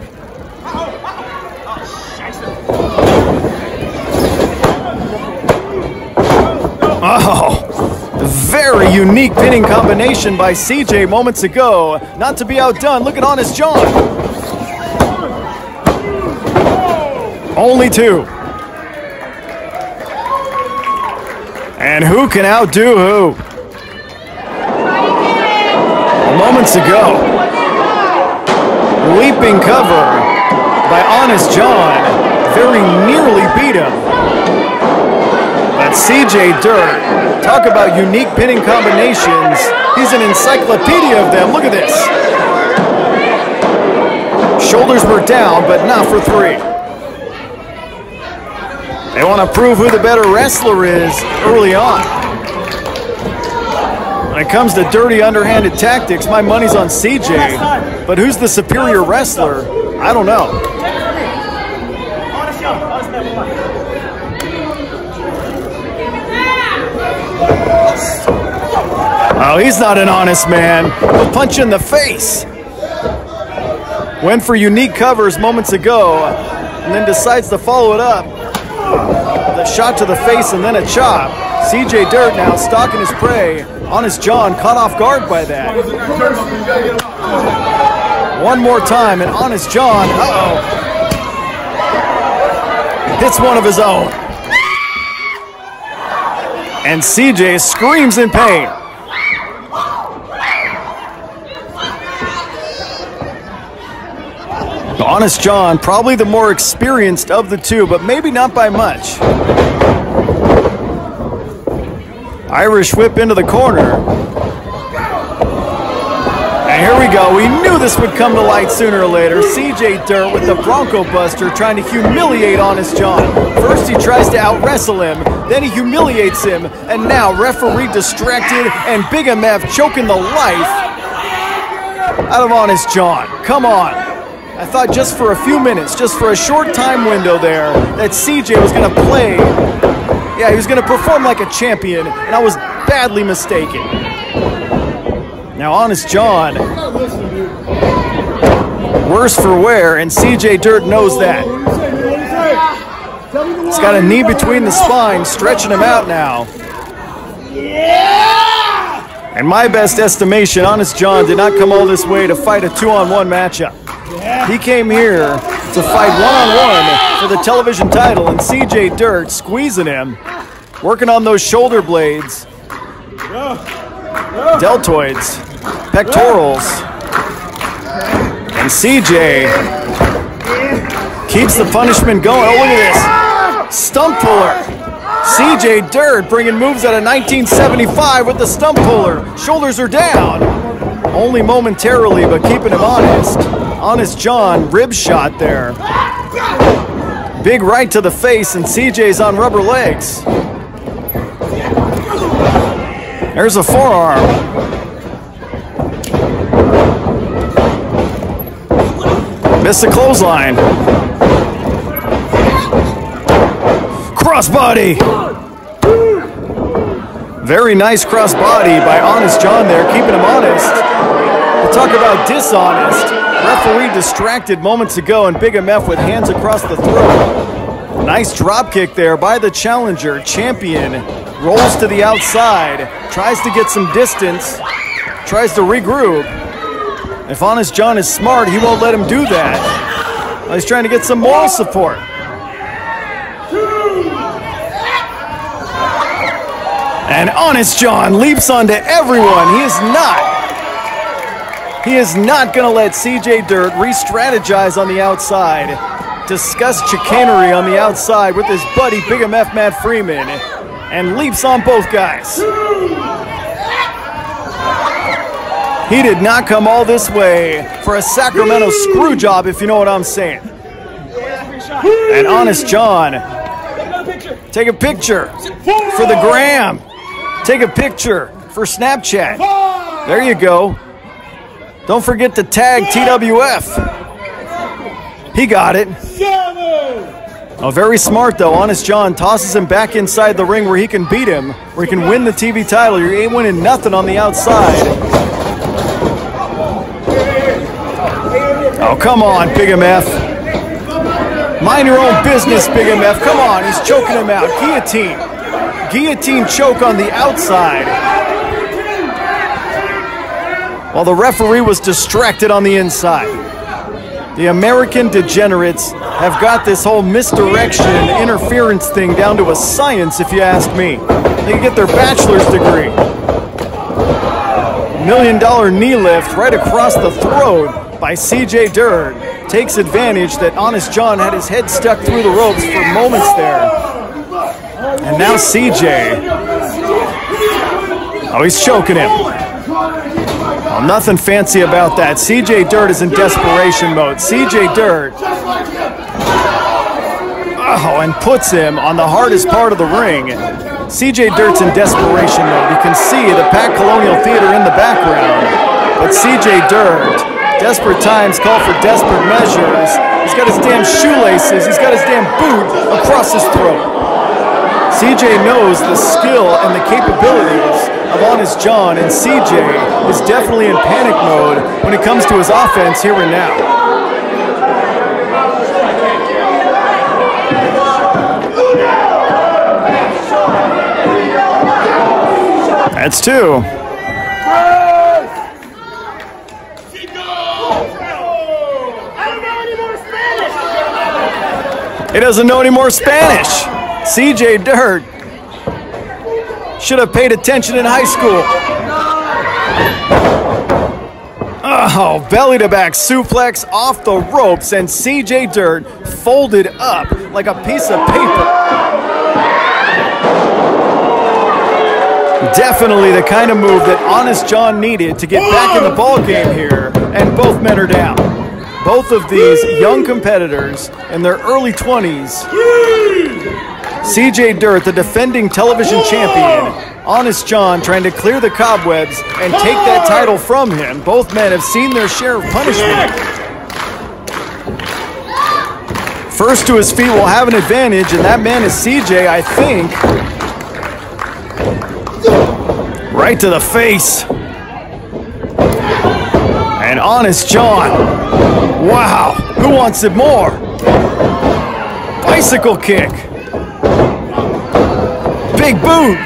Oh, Very unique pinning combination by CJ moments ago. Not to be outdone, look at Honest John. Only 2. And who can outdo who? Moments ago, leaping cover by Honest John, very nearly beat him. But CJ Dirt, talk about unique pinning combinations. He's an encyclopedia of them. Look at this. Shoulders were down, but not for 3. They want to prove who the better wrestler is early on. When it comes to dirty, underhanded tactics, my money's on CJ. But who's the superior wrestler? I don't know. Oh, he's not an honest man. He'll punch you in the face. Went for unique covers moments ago, and then decides to follow it up with a shot to the face and then a chop. CJ Dirt now stalking his prey. Honest John caught off guard by that. One more time, and Honest John, hits one of his own. And CJ screams in pain. Honest John, probably the more experienced of the two, but maybe not by much. Irish whip into the corner. And here we go. We knew this would come to light sooner or later. CJ Dirt with the Bronco Buster trying to humiliate Honest John. First he tries to out-wrestle him, then he humiliates him, and now referee distracted and Big MF choking the life out of Honest John. Come on. I thought just for a few minutes, just for a short time window there, that CJ was going to play. Yeah, he was going to perform like a champion, and I was badly mistaken. Now, Honest John, worse for wear, and CJ Dirt knows that. He's got a knee between the spine, stretching him out now. In my best estimation, Honest John did not come all this way to fight a 2-on-1 matchup. He came here to fight 1-on-1 for the television title, and CJ Dirt squeezing him, working on those shoulder blades, deltoids, pectorals, and CJ keeps the punishment going. Oh, look at this, stump puller. CJ Dirt bringing moves out of 1975 with the stump puller. Shoulders are down, only momentarily, but keeping him honest. Honest John, rib shot there. Big right to the face, and CJ's on rubber legs. There's a forearm. Missed the clothesline. Crossbody. Very nice crossbody by Honest John there, keeping him honest. We'll talk about dishonest. Referee distracted moments ago, and Big MF with hands across the throat. Nice drop kick there by the challenger. Champion rolls to the outside, tries to get some distance, tries to regroup. If Honest John is smart, he won't let him do that. He's trying to get some moral support. And Honest John leaps onto everyone. He is not going to let CJ Dirt re-strategize on the outside. Discuss chicanery on the outside with his buddy Big MF Matt Freeman. And leaps on both guys. He did not come all this way for a Sacramento screw job, if you know what I'm saying. And Honest John, take a picture for the gram. Take a picture for Snapchat. There you go. Don't forget to tag TWF. He got it. Oh, very smart, though. Honest John tosses him back inside the ring where he can beat him, where he can win the TV title. You ain't winning nothing on the outside. Oh, come on, Big MF. Mind your own business, Big MF. Come on, he's choking him out. Guillotine. Guillotine choke on the outside. while the referee was distracted on the inside. The American degenerates have got this whole misdirection interference thing down to a science, if you ask me. They can get their bachelor's degree. $1 million knee lift right across the throat by C.J. Dirt takes advantage that Honest John had his head stuck through the ropes for moments there. And now C.J. Oh, he's choking him. Well, nothing fancy about that. C.J. Dirt is in desperation mode. C.J. Dirt. Oh, and puts him on the hardest part of the ring. C.J. Dirt's in desperation mode. You can see the packed Colonial Theater in the background. But C.J. Dirt, desperate times call for desperate measures. He's got his damn shoelaces. He's got his damn boot across his throat. C.J. knows the skill and the capabilities of Honest John, and C.J. is definitely in panic mode when it comes to his offense here and now. That's two. He doesn't know any more Spanish. C.J. Dirt should have paid attention in high school. Oh, belly to back suplex off the ropes, and C.J. Dirt folded up like a piece of paper. Definitely the kind of move that Honest John needed to get back in the ballgame here, and both men are down. Both of these young competitors in their early 20s. C.J. Dirt, the defending television champion. Honest John trying to clear the cobwebs and take that title from him. Both men have seen their share of punishment. First to his feet will have an advantage, and that man is C.J., I think. Right to the face. And Honest John. Wow, who wants it more? Bicycle kick. Big boot.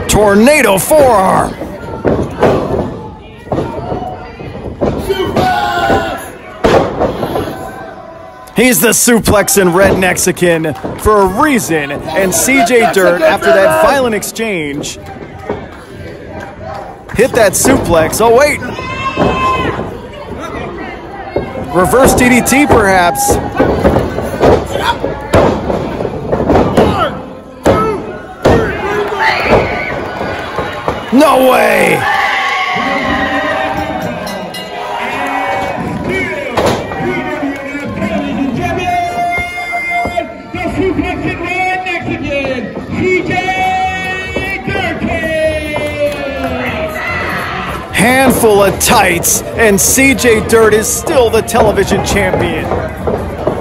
Tornado forearm. He's the suplexing red Mexican for a reason, and C.J. Dirt, after that violent exchange, hit that suplex. Oh, wait. Reverse DDT, perhaps. No way. Handful of tights, and C.J. Dirt is still the television champion.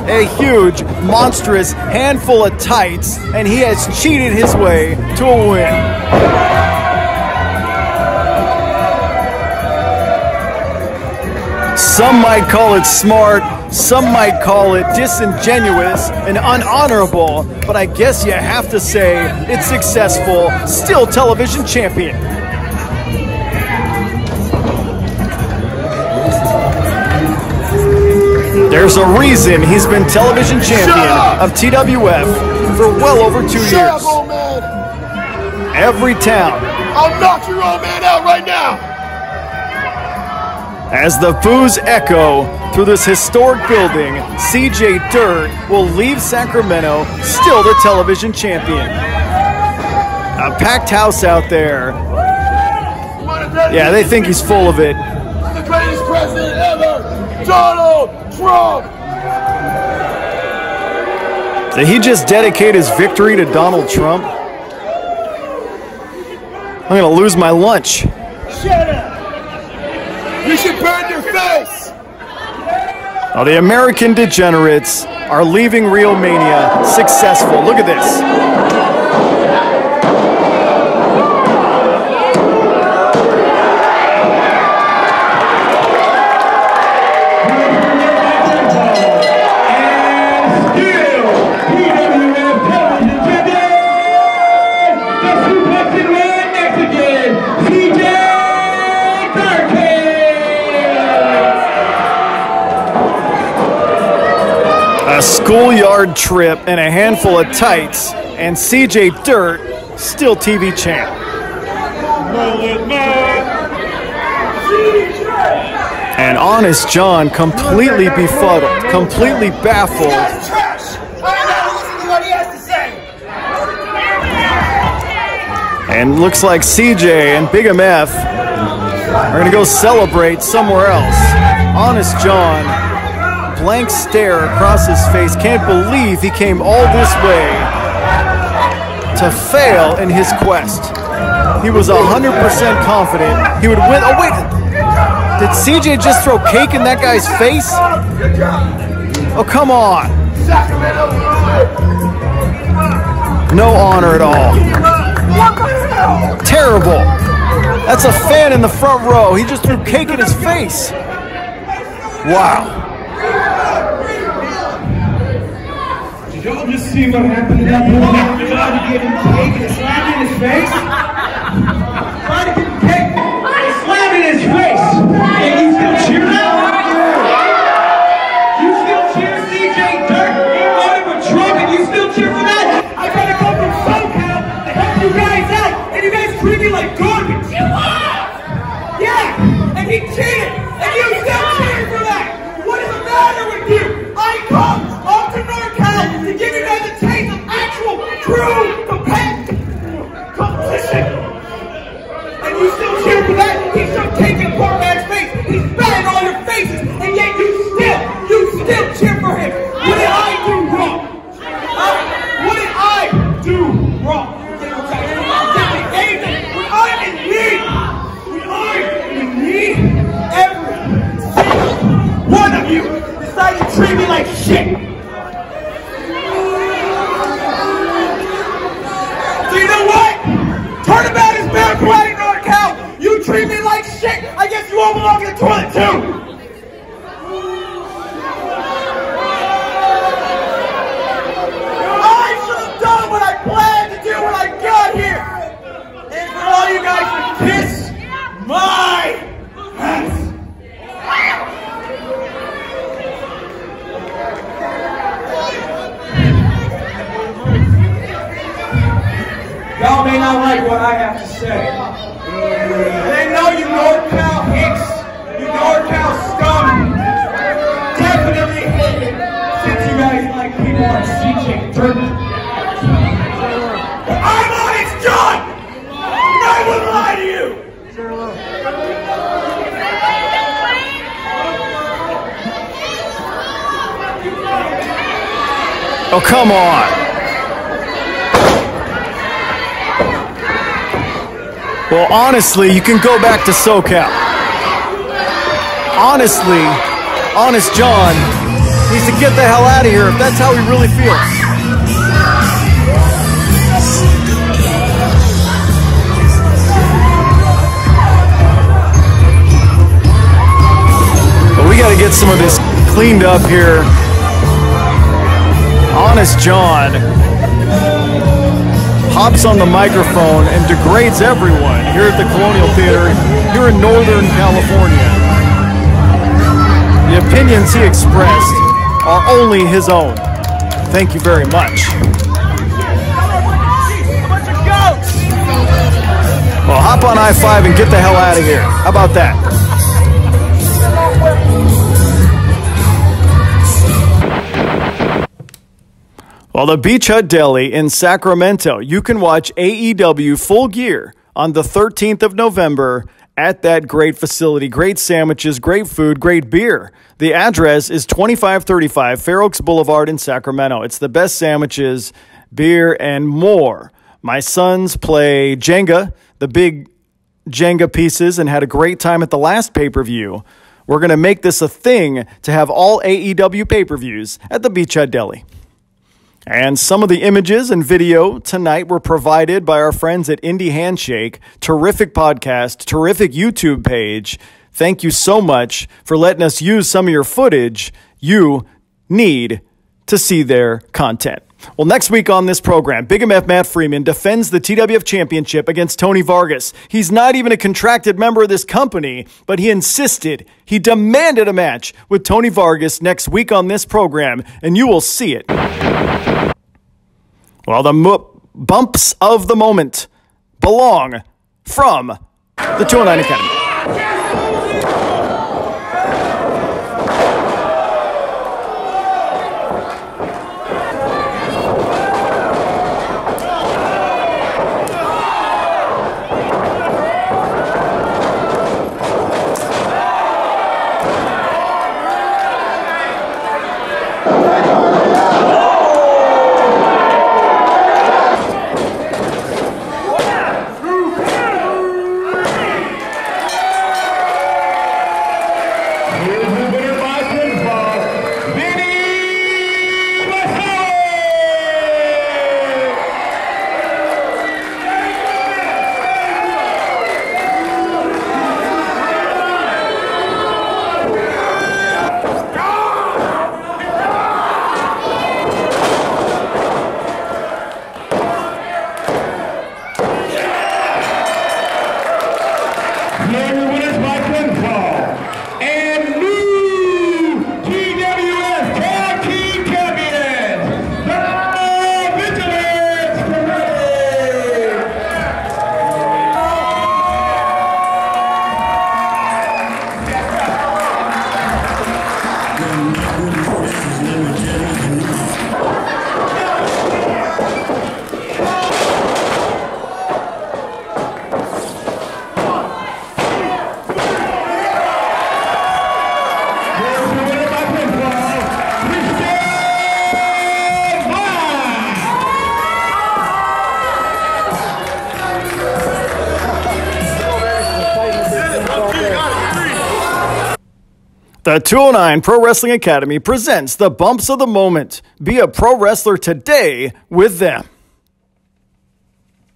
A huge, monstrous handful of tights, and he has cheated his way to a win. Some might call it smart, some might call it disingenuous and unhonorable, but I guess you have to say it's successful. Still television champion. There's a reason he's been television champion of TWF for well over 2 years. Every town. I'll knock your old man out right now. As the boos echo through this historic building, C.J. Dirt will leave Sacramento still the television champion. A packed house out there. Yeah, they think he's full of it. The greatest president ever, Donald Trump. Did he just dedicate his victory to Donald Trump? I'm gonna lose my lunch. Shut up. You should burn your face. Oh, the American degenerates are leaving Real Mania successful. Look at this. And still, TWF television champion, the schoolyard trip and a handful of tights, and CJ Dirt still TV champ. And Honest John completely befuddled, completely baffled. And looks like CJ and Big MF are going to go celebrate somewhere else. Honest John, blank stare across his face, can't believe he came all this way to fail in his quest. He was 100% confident he would win. Oh, wait. Did CJ just throw cake in that guy's face? Oh, come on. No honor at all. Terrible. That's a fan in the front row. He just threw cake in his face. Wow. Did y'all just see what happened to that poor man? He tried to give him cake and slammed in his face? Tried to give him cake and slammed in his face. And you still cheer now? You still cheer CJ Dirt out of a truck and you still cheer for that? I gotta come from SoCal to help you guys out and you guys treat me like garbage. You are! Yeah! And he cheated! And you still cheer for that! What is the matter with you? I come up to NorCal to give you guys a taste of actual, true competition! And you still cheer for that? He shoved cake in poor man's face! He spat in all your faces! And yet you still cheer for him! What did I do wrong? What did I do wrong? When I'm in need, every single one of you decide to treat me like shit. So you know what? Turnabout is back right in NorCal. You treat me like shit. I guess you all belong in the toilet too. I should have done what I planned to do when I got here. And for all you guys to kiss my ass. Y'all may not like what I have to say. And I know you NorCal hicks, you NorCal scum, definitely hate it since you guys like people like CJ Dirt. But I'm Honest John, and I wouldn't lie to you. Oh, come on. Well, honestly, you can go back to SoCal. Honestly, Honest John needs to get the hell out of here if that's how he really feels. But we got to get some of this cleaned up here. Honest John hops on the microphone and degrades everyone here at the Colonial Theater here in Northern California. The opinions he expressed are only his own. Thank you very much. Well, hop on I-5 and get the hell out of here. How about that? Well, the Beach Hut Deli in Sacramento, you can watch AEW Full Gear on the 13th of November at that great facility. Great sandwiches, great food, great beer. The address is 2535 Fair Oaks Boulevard in Sacramento. It's the best sandwiches, beer, and more. My sons play Jenga, the big Jenga pieces, and had a great time at the last pay-per-view. We're going to make this a thing to have all AEW pay-per-views at the Beach Hut Deli. And some of the images and video tonight were provided by our friends at Indie Handshake. Terrific podcast, terrific YouTube page. Thank you so much for letting us use some of your footage. You need to see their content. Well, next week on this program, Big MF Matt Freeman defends the TWF championship against Tony Vargas. He's not even a contracted member of this company, but he insisted, he demanded a match with Tony Vargas next week on this program, and you will see it. Well, the bumps of the moment belong from the 209 Academy. The 209 Pro Wrestling Academy presents the bumps of the moment. Be a pro wrestler today with them.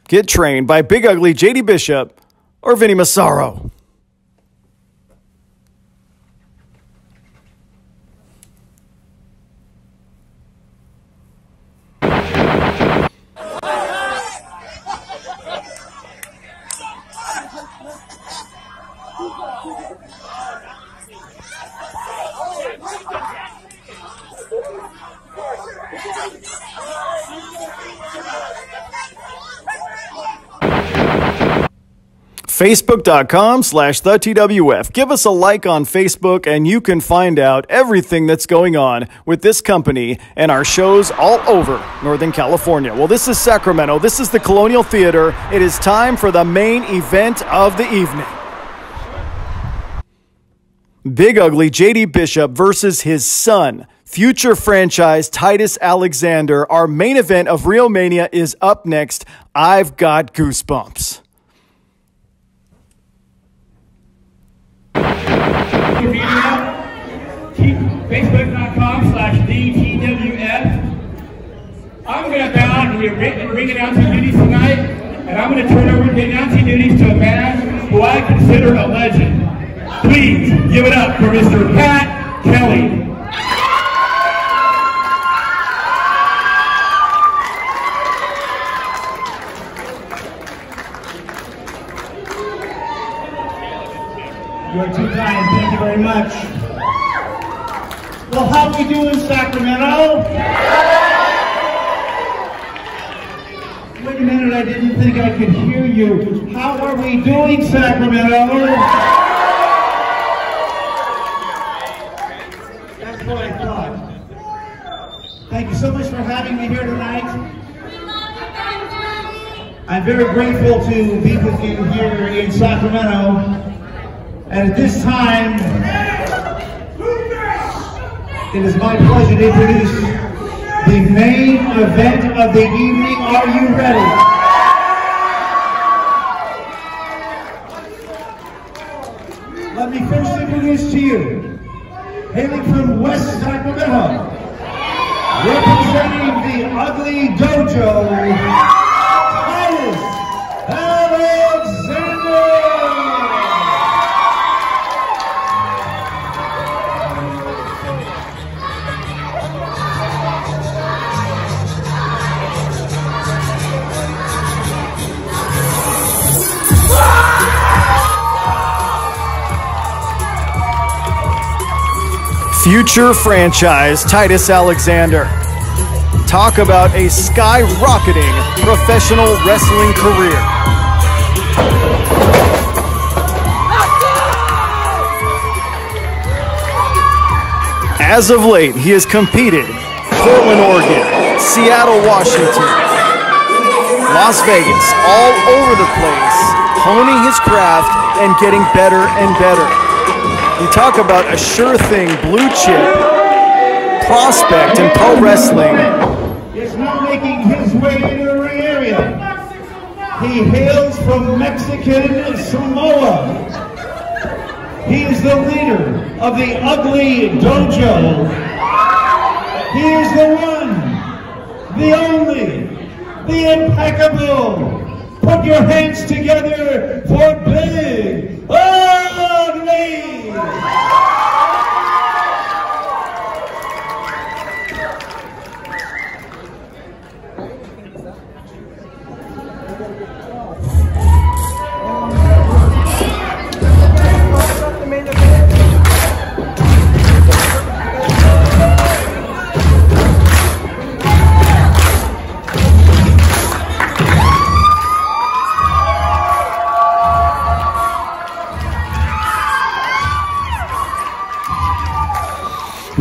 Get trained by Big Ugly JD Bishop or Vinny Massaro. Facebook.com/TheTWF. Give us a like on Facebook and you can find out everything that's going on with this company and our shows all over Northern California. Well, this is Sacramento. This is the Colonial Theater. It is time for the main event of the evening. Big Ugly JD Bishop versus his son, future franchise Titus Alexander. Our main event of Real Mania is up next. I've got goosebumps. Facebook.com/TheTWF. I'm going to bow out here ring announcing duties tonight, and I'm going to turn over the announcing duties to a man who I consider a legend. Please give it up for Mr. Pat Kelly. You are too kind. Thank you very much. Well, how we doing, Sacramento? Wait a minute, I didn't think I could hear you. How are we doing, Sacramento? That's what I thought. Thank you so much for having me here tonight. I'm very grateful to be with you here in Sacramento. And at this time, it is my pleasure to introduce the main event of the evening. Are you ready? Let me first introduce to you, hailing from West Sacramento, representing the Ugly Dojo, Titus Alexander. Future franchise Titus Alexander. Talk about a skyrocketing professional wrestling career. As of late, he has competed Portland, Oregon, Seattle, Washington, Las Vegas, all over the place, honing his craft and getting better and better. You talk about a sure thing blue chip prospect in pro wrestling. Is now making his way into the ring area. He hails from Mexican Samoa. He is the leader of the Ugly Dojo. He is the one, the only, the impeccable. Put your hands together for Big Ugly.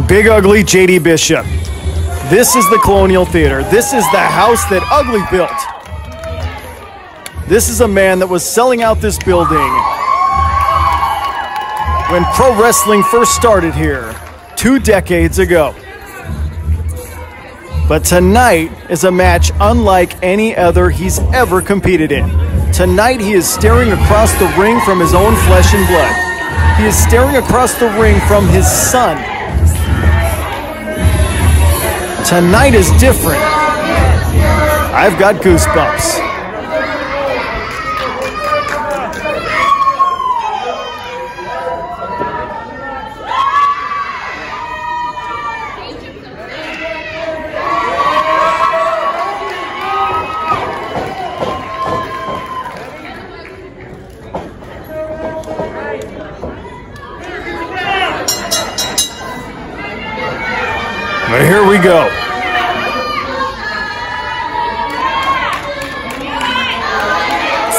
Big Ugly J.D. Bishop. This is the Colonial Theater. This is the house that Ugly built. This is a man that was selling out this building when pro wrestling first started here 2 decades ago. But tonight is a match unlike any other he's ever competed in. Tonight he is staring across the ring from his own flesh and blood. He is staring across the ring from his son. Tonight is different. I've got goosebumps. But here we go.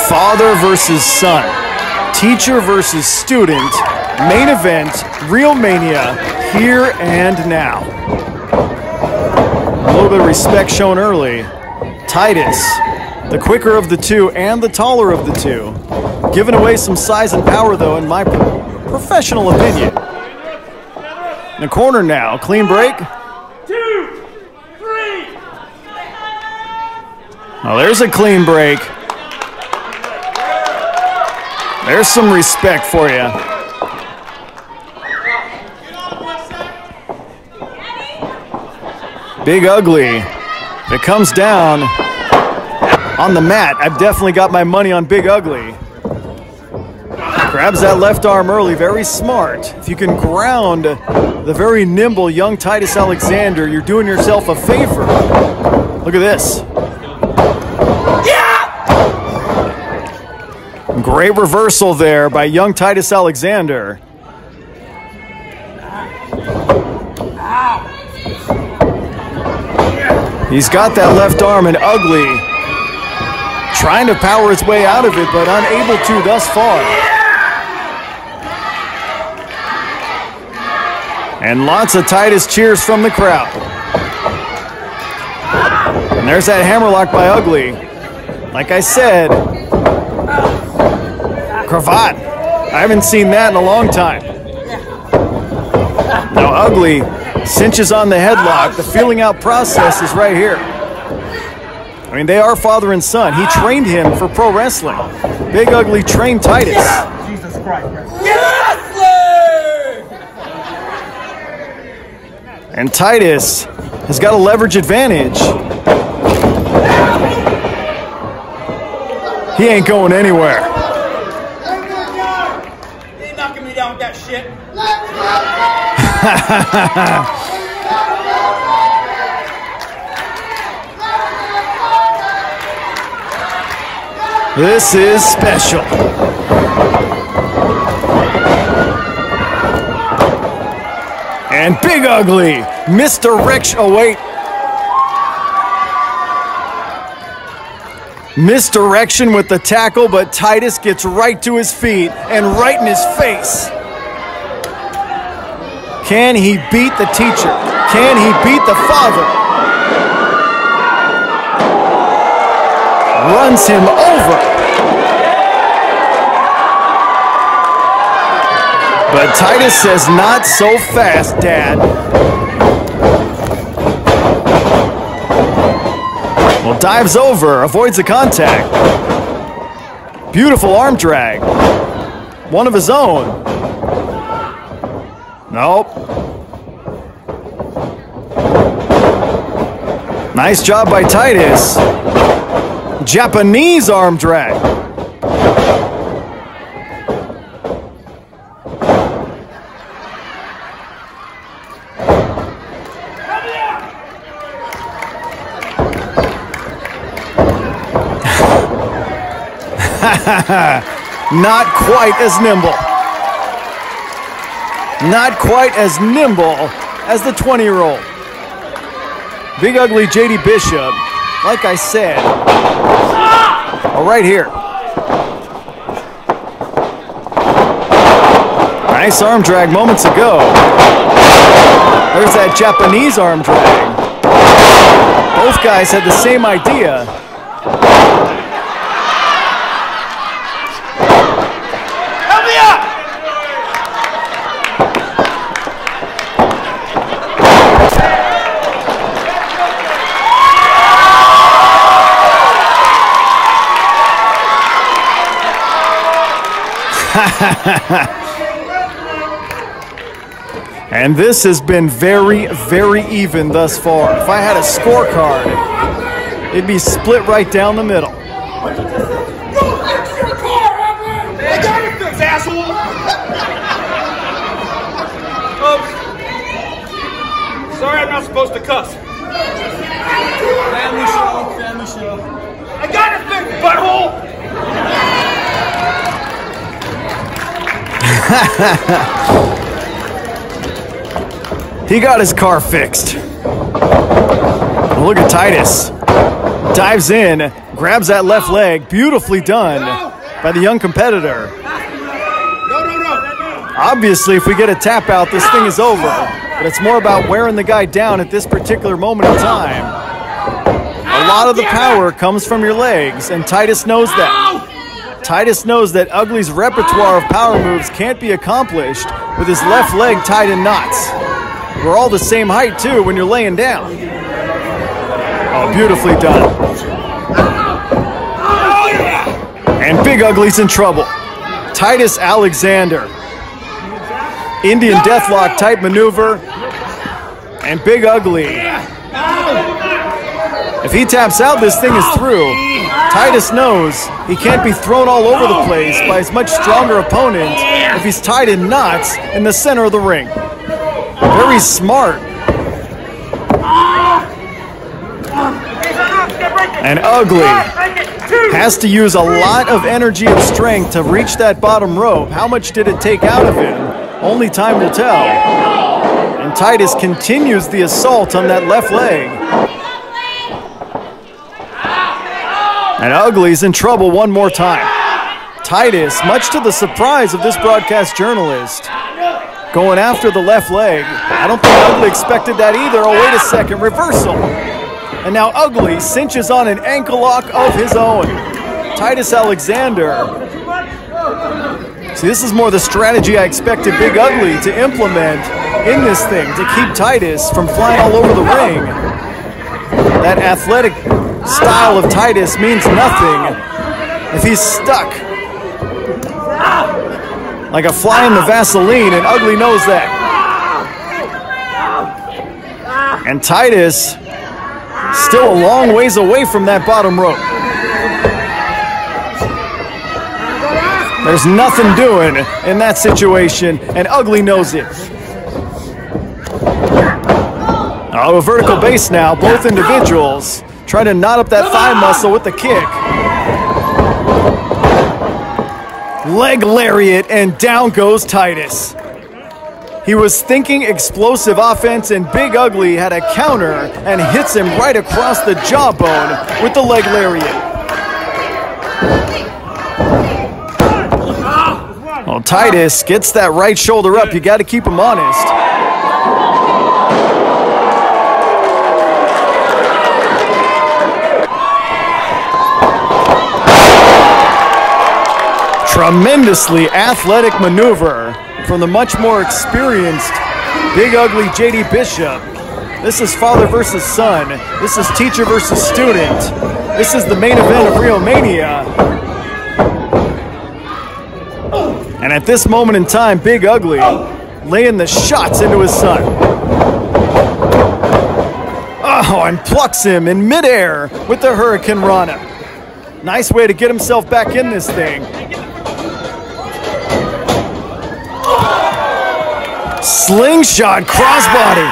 Father versus son, teacher versus student, main event, Real Mania, here and now. A little bit of respect shown early. Titus, the quicker of the two and the taller of the two. Giving away some size and power though, in my professional opinion. In the corner now, clean break. 2, 3. Oh, there's a clean break. There's some respect for you. Big Ugly. If it comes down on the mat, I've definitely got my money on Big Ugly. Grabs that left arm early, very smart. If you can ground the very nimble young Titus Alexander, you're doing yourself a favor. Look at this. Great reversal there by young Titus Alexander. He's got that left arm, and Ugly trying to power his way out of it, but unable to thus far. And lots of Titus cheers from the crowd. And there's that hammerlock by Ugly. Like I said, cravat. I haven't seen that in a long time. Now Ugly cinches on the headlock. The feeling out process is right here. I mean, they are father and son. He trained him for pro wrestling. Big Ugly trained Titus. Jesus Christ. And Titus has got a leverage advantage. He ain't going anywhere. He ain't knocking me down with that shit. This is special. And Big Ugly, misdirection. Oh, wait. Misdirection with the tackle, but Titus gets right to his feet and right in his face. Can he beat the teacher? Can he beat the father? Runs him over. But Titus says, not so fast, Dad. Well, dives over, avoids the contact. Beautiful arm drag. One of his own. Nope. Nice job by Titus. Japanese arm drag. Not quite as nimble. Not quite as nimble as the 20-year-old. Big Ugly J.D. Bishop, like I said, right here. Nice arm drag moments ago. There's that Japanese arm drag. Both guys had the same idea. And this has been very, very even thus far. If I had a scorecard, it'd be split right down the middle. I got it fixed, asshole! Folks, sorry I'm not supposed to cuss. Family show, family show. I got it fixed, butthole! He got his car fixed. Look at Titus. Dives in, grabs that left leg. Beautifully done by the young competitor. Obviously, if we get a tap out, this thing is over. But it's more about wearing the guy down at this particular moment in time. A lot of the power comes from your legs, and Titus knows that. Titus knows that Ugly's repertoire of power moves can't be accomplished with his left leg tied in knots. We're all the same height, too, when you're laying down. Oh, beautifully done. And Big Ugly's in trouble. Titus Alexander. Indian deathlock type maneuver. And Big Ugly. If he taps out, this thing is through. Titus knows he can't be thrown all over the place by his much stronger opponent if he's tied in knots in the center of the ring. Very smart. And Ugly has to use a lot of energy and strength to reach that bottom rope. How much did it take out of him? Only time will tell. And Titus continues the assault on that left leg. And Ugly's in trouble one more time. Titus, much to the surprise of this broadcast journalist, going after the left leg. I don't think Ugly expected that either. Oh, wait a second. Reversal. And now Ugly cinches on an ankle lock of his own. Titus Alexander. See, this is more the strategy I expected Big Ugly to implement in this thing to keep Titus from flying all over the ring. That athletic style of Titus means nothing if he's stuck like a fly in the Vaseline, and Ugly knows that. And Titus still a long ways away from that bottom rope. There's nothing doing in that situation, and Ugly knows it. Oh, a vertical base now, both individuals trying to knot up that thigh muscle with the kick. Leg lariat, and down goes Titus. He was thinking explosive offense, and Big Ugly had a counter and hits him right across the jawbone with the leg lariat. Well, Titus gets that right shoulder up. You got to keep him honest. Tremendously athletic maneuver from the much more experienced Big Ugly J.D. Bishop. This is father versus son. This is teacher versus student. This is the main event of Rio Mania. And at this moment in time, Big Ugly laying the shots into his son. Oh, and plucks him in midair with the Hurricane Rana. Nice way to get himself back in this thing. Slingshot crossbody.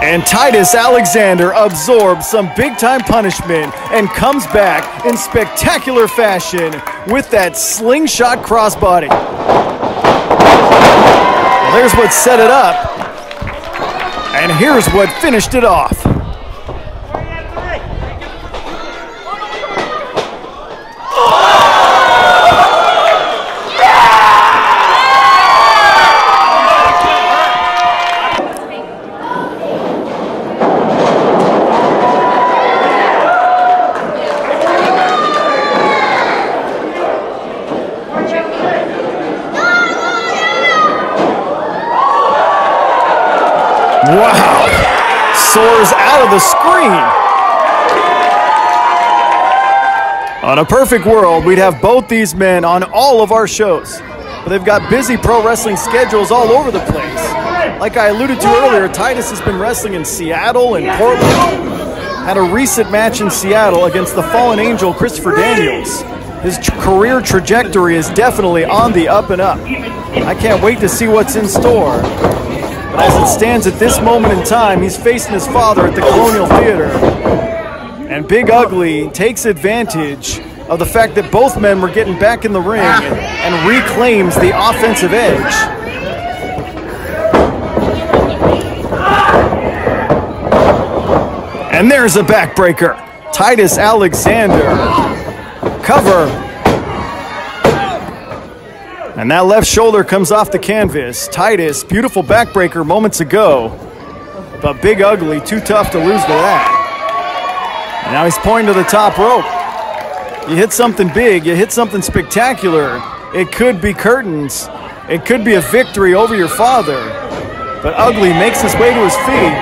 And Titus Alexander absorbs some big-time punishment and comes back in spectacular fashion with that slingshot crossbody. Well, there's what set it up. And here's what finished it off. Wow, soars out of the screen. On a perfect world, we'd have both these men on all of our shows, but they've got busy pro wrestling schedules all over the place. Like I alluded to earlier, Titus has been wrestling in Seattle and Portland. Had a recent match in Seattle against the fallen angel Christopher Daniels. His career trajectory is definitely on the up and up. I can't wait to see what's in store. But as it stands at this moment in time, he's facing his father at the Colonial Theater. And Big Ugly takes advantage of the fact that both men were getting back in the ring and reclaims the offensive edge. And there's a backbreaker. Titus Alexander. Cover. And that left shoulder comes off the canvas. Titus, beautiful backbreaker moments ago. But Big Ugly, too tough to lose to that. And now he's pointing to the top rope. You hit something big, you hit something spectacular. It could be curtains. It could be a victory over your father. But Ugly makes his way to his feet.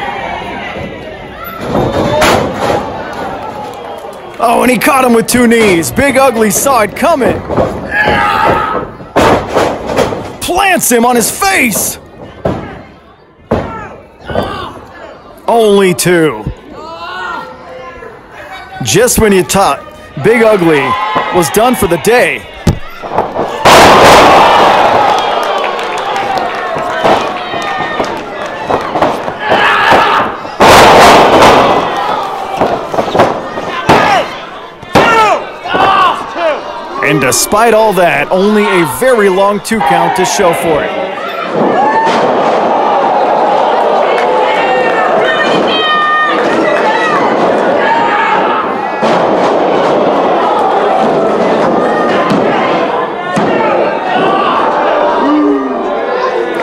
Oh, and he caught him with two knees. Big Ugly saw it coming. Plants him on his face. Only two. Just when you thought Big Ugly was done for the day. And despite all that, only a very long 2 count to show for it.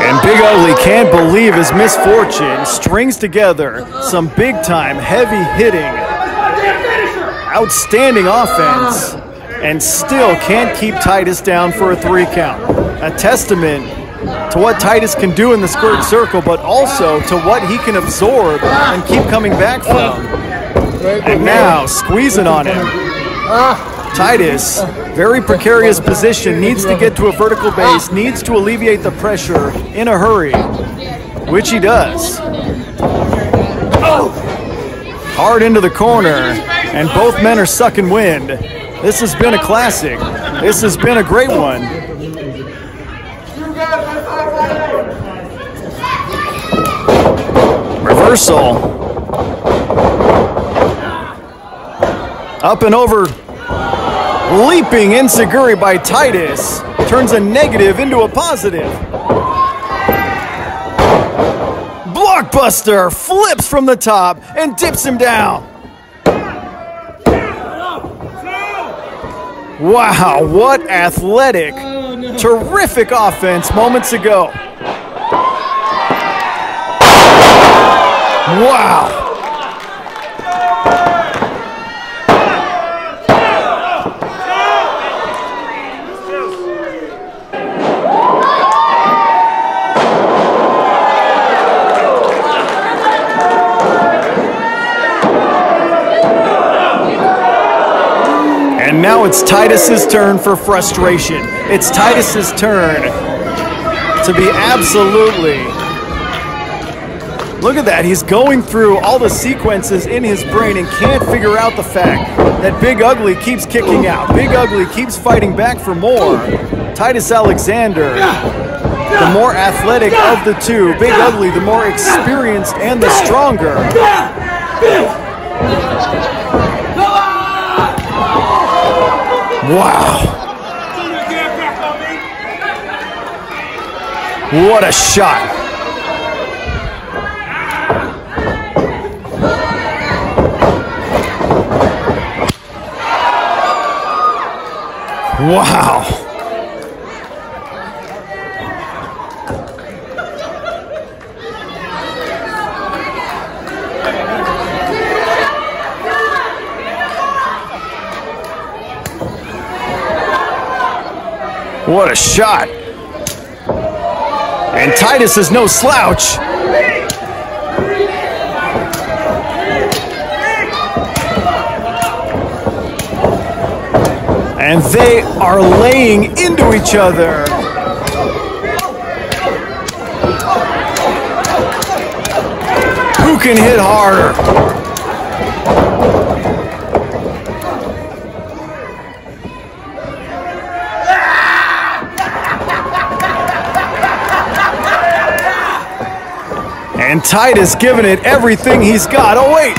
And Big Ugly can't believe his misfortune, strings together some big-time, heavy-hitting, outstanding offense, and still can't keep Titus down for a 3 count. A testament to what Titus can do in the squared circle, but also to what he can absorb and keep coming back from. And now, squeezing on him. Titus, very precarious position, needs to get to a vertical base, needs to alleviate the pressure in a hurry, which he does. Hard into the corner, and both men are sucking wind. This has been a classic. This has been a great one. Reversal. Up and over. Leaping enziguri by Titus turns a negative into a positive. Blockbuster flips from the top and dips him down. Wow, what athletic, terrific offense moments ago. Wow. And now it's Titus's turn for frustration. It's Titus's turn to be absolutely... Look at that, he's going through all the sequences in his brain and can't figure out the fact that Big Ugly keeps kicking out. Big Ugly keeps fighting back for more. Titus Alexander, the more athletic of the two. Big Ugly, the more experienced and the stronger. Wow. What a shot. Wow. What a shot. And Titus is no slouch. And they are laying into each other. Who can hit harder? And Titus giving it everything he's got. Oh, wait.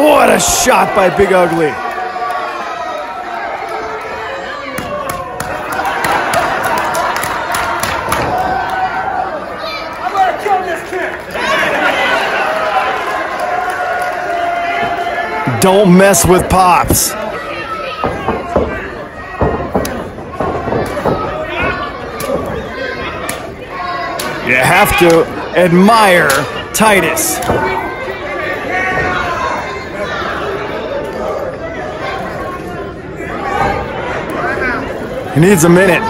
What a shot by Big Ugly. Don't mess with Pops. You have to admire Titus. He needs a minute.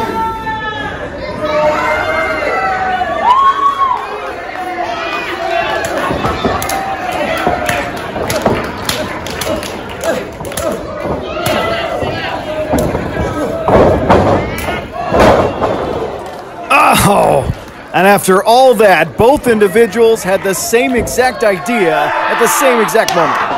Oh, and after all that, both individuals had the same exact idea at the same exact moment.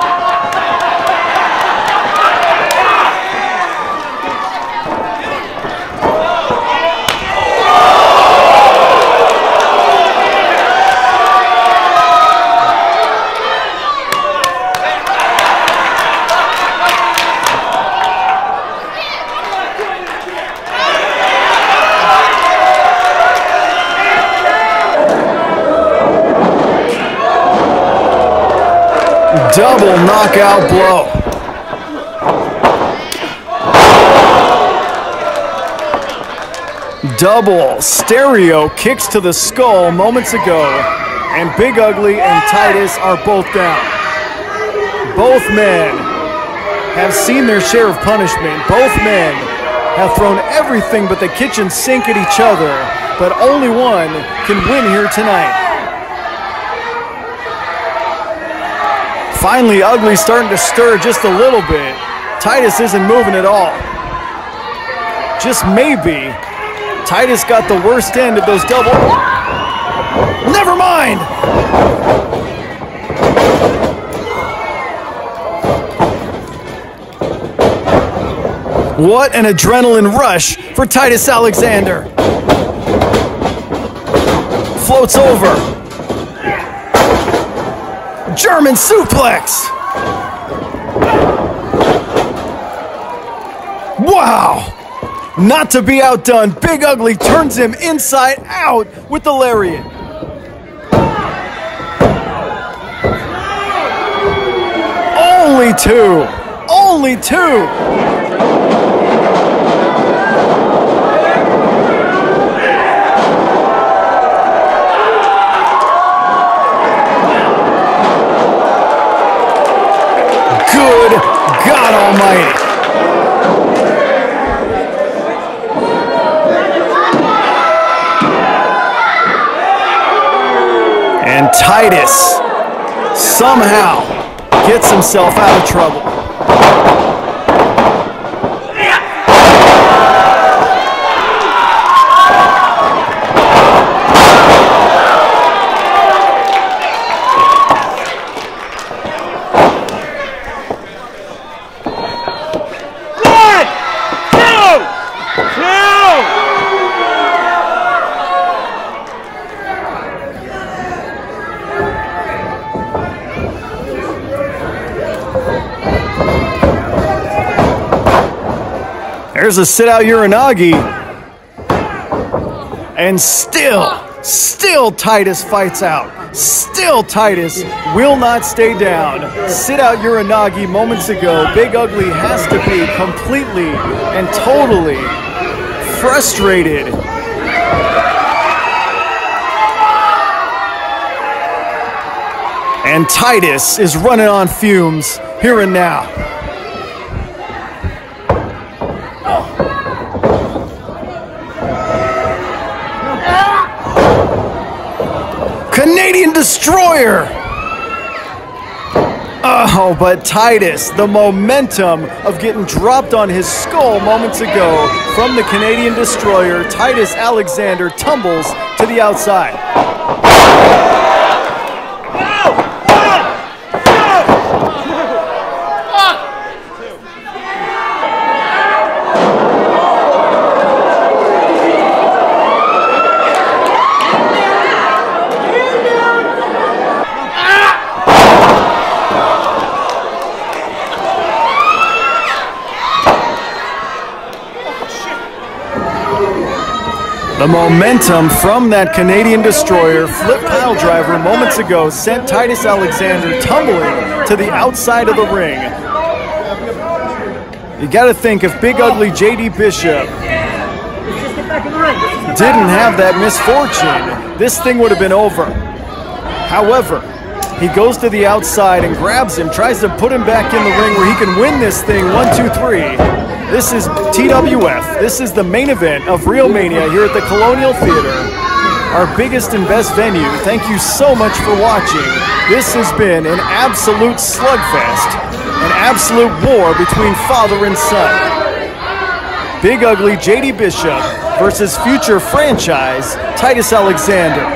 Double knockout blow. Double stereo kicks to the skull moments ago, and Big Ugly and Titus are both down. Both men have seen their share of punishment. Both men have thrown everything but the kitchen sink at each other, but only one can win here tonight. Finally, Ugly's starting to stir just a little bit. Titus isn't moving at all. Just maybe, Titus got the worst end of those double... Never mind! What an adrenaline rush for Titus Alexander. Floats over. German suplex! Wow! Not to be outdone, Big Ugly turns him inside out with the lariat. Only two. Only two. Good God Almighty. And Titus somehow gets himself out of trouble. There's a sit-out Uranagi. And still Titus fights out. Still Titus will not stay down. Sit-out Uranagi moments ago. Big Ugly has to be completely and totally frustrated. And Titus is running on fumes here and now. Canadian Destroyer! Oh, but Titus, the momentum of getting dropped on his skull moments ago from the Canadian Destroyer, Titus Alexander tumbles to the outside. The momentum from that Canadian Destroyer flip pile driver moments ago sent Titus Alexander tumbling to the outside of the ring. You gotta think, if Big Ugly JD Bishop didn't have that misfortune, this thing would have been over. However, he goes to the outside and grabs him, tries to put him back in the ring where he can win this thing 1, 2, 3. This is TWF. This is the main event of Real Mania here at the Colonial Theater, our biggest and best venue. Thank you so much for watching. This has been an absolute slugfest, an absolute war between father and son. Big Ugly JD Bishop versus future franchise Titus Alexander.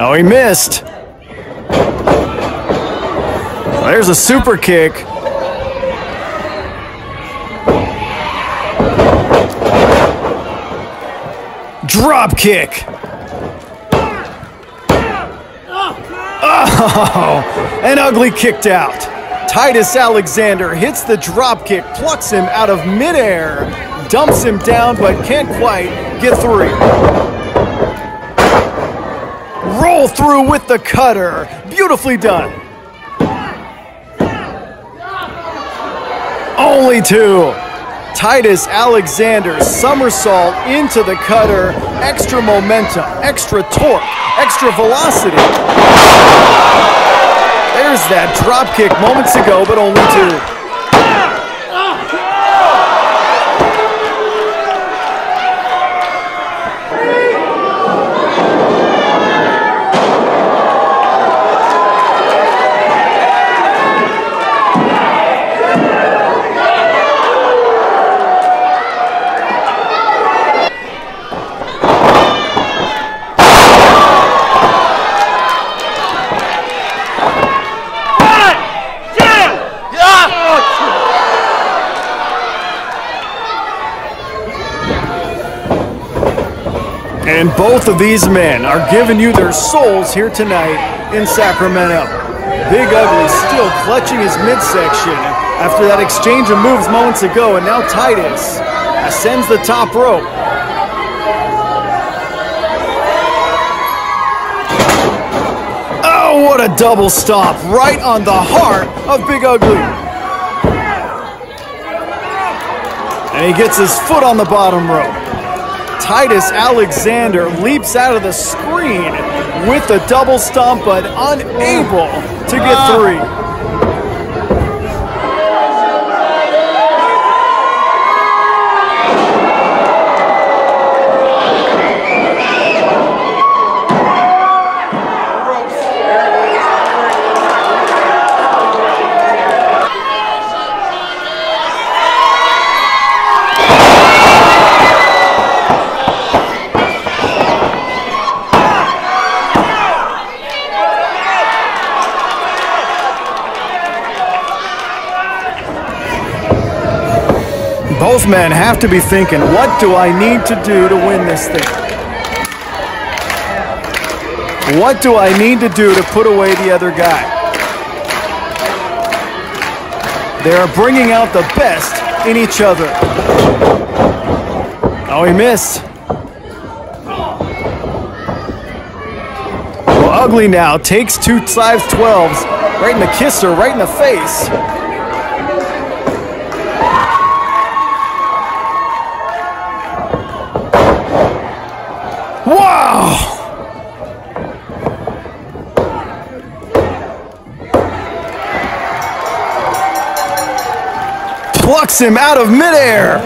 Oh, he missed. There's a super kick. Drop kick. Oh, and Ugly kicked out. Titus Alexander hits the drop kick, plucks him out of midair, dumps him down, but can't quite get through. Roll through with the cutter. Beautifully done. Only two. Titus Alexander somersault into the cutter. Extra momentum, extra torque, extra velocity. There's that drop kick moments ago, but only two. And both of these men are giving you their souls here tonight in Sacramento. Big Ugly still clutching his midsection after that exchange of moves moments ago, and now Titus ascends the top rope. What a double stomp right on the heart of Big Ugly. And he gets his foot on the bottom rope. Titus Alexander leaps out of the screen with a double stomp, but unable to get three. Both men have to be thinking, what do I need to do to win this thing? What do I need to do to put away the other guy? They are bringing out the best in each other. Oh, he missed. Well, Ugly now takes two 512s right in the kisser, right in the face. Wow! Plucks him out of midair.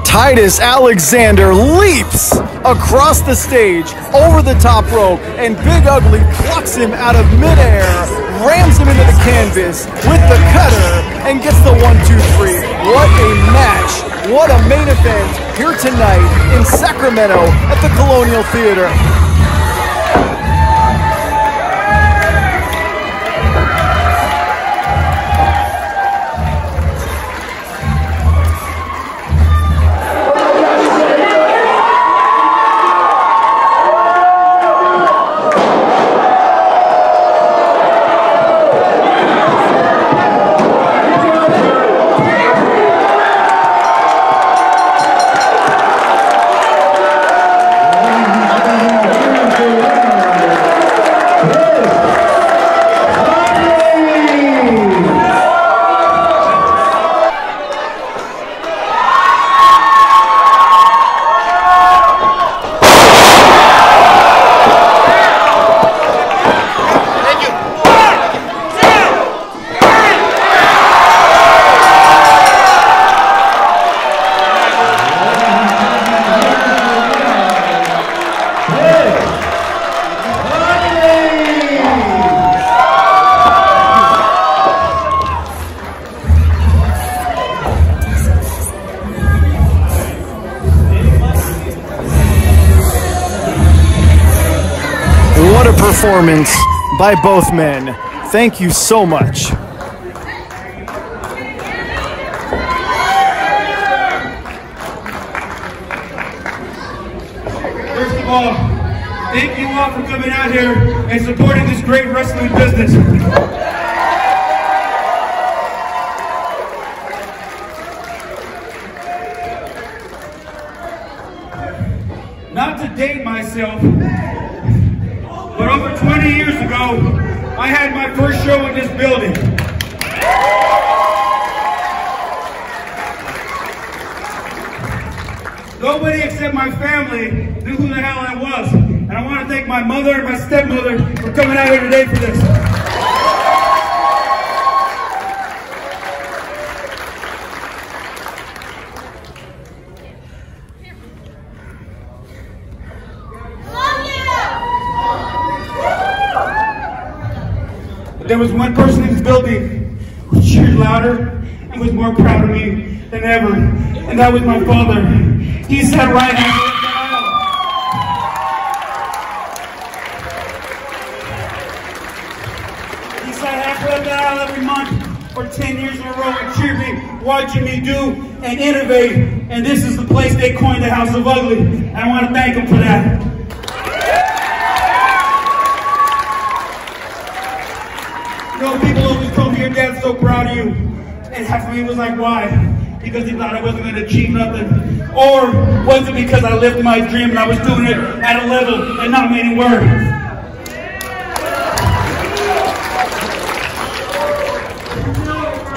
Titus Alexander leaps across the stage, over the top rope, and Big Ugly plucks him out of midair, rams him into the canvas with the cutter, and gets the 1, 2, 3. What a match! What a main event here tonight in Sacramento at the Colonial Theater. What a performance by both men. Thank you so much. First of all, thank you all for coming out here and supporting this great wrestling business. Not to date myself, but over 20 years ago, I had my first show in this building. Nobody except my family knew who the hell I was. And I want to thank my mother and my stepmother for coming out here today for this. There was one person in this building who cheered louder and was more proud of me than ever, and that was my father. He sat right halfway up the aisle. He sat halfway up the aisle every month for 10 years in a row and cheered me, watching me do and innovate, and this is the place they coined the House of Ugly, and I want to thank him for that. You know, people always told me, your dad's so proud of you. And half of me was like, why? because he thought I wasn't going to achieve nothing? Or was it because I lived my dream and I was doing it at a level and not many words?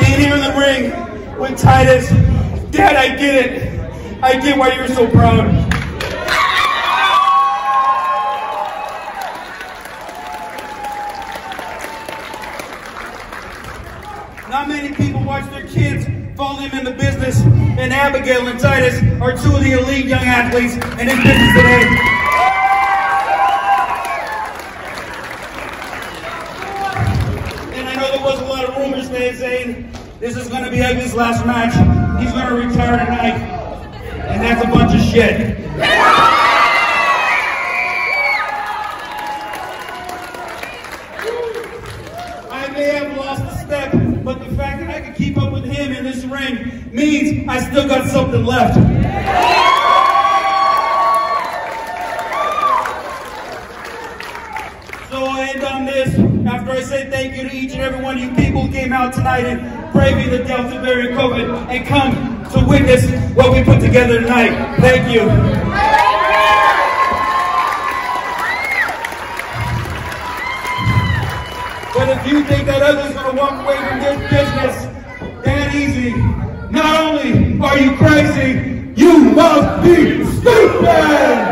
Being here in the ring with Titus, Dad, I get it. I get why you're so proud. Not many people watch their kids follow them in the business, and Abigail and Titus are two of the elite young athletes in this business today. And I know there was a lot of rumors today saying this is going to be Abigail's last match. He's going to retire tonight, and that's a bunch of shit. I may have lost a step, but the fact that I can keep up with him in this ring means I still got something left. So I'll end on this after I say thank you to each and every one of you people who came out tonight and braving the Delta variant COVID and come to witness what we put together tonight. Thank you. But if you think that others are going to walk away from this business that easy, not only are you crazy, you must be stupid!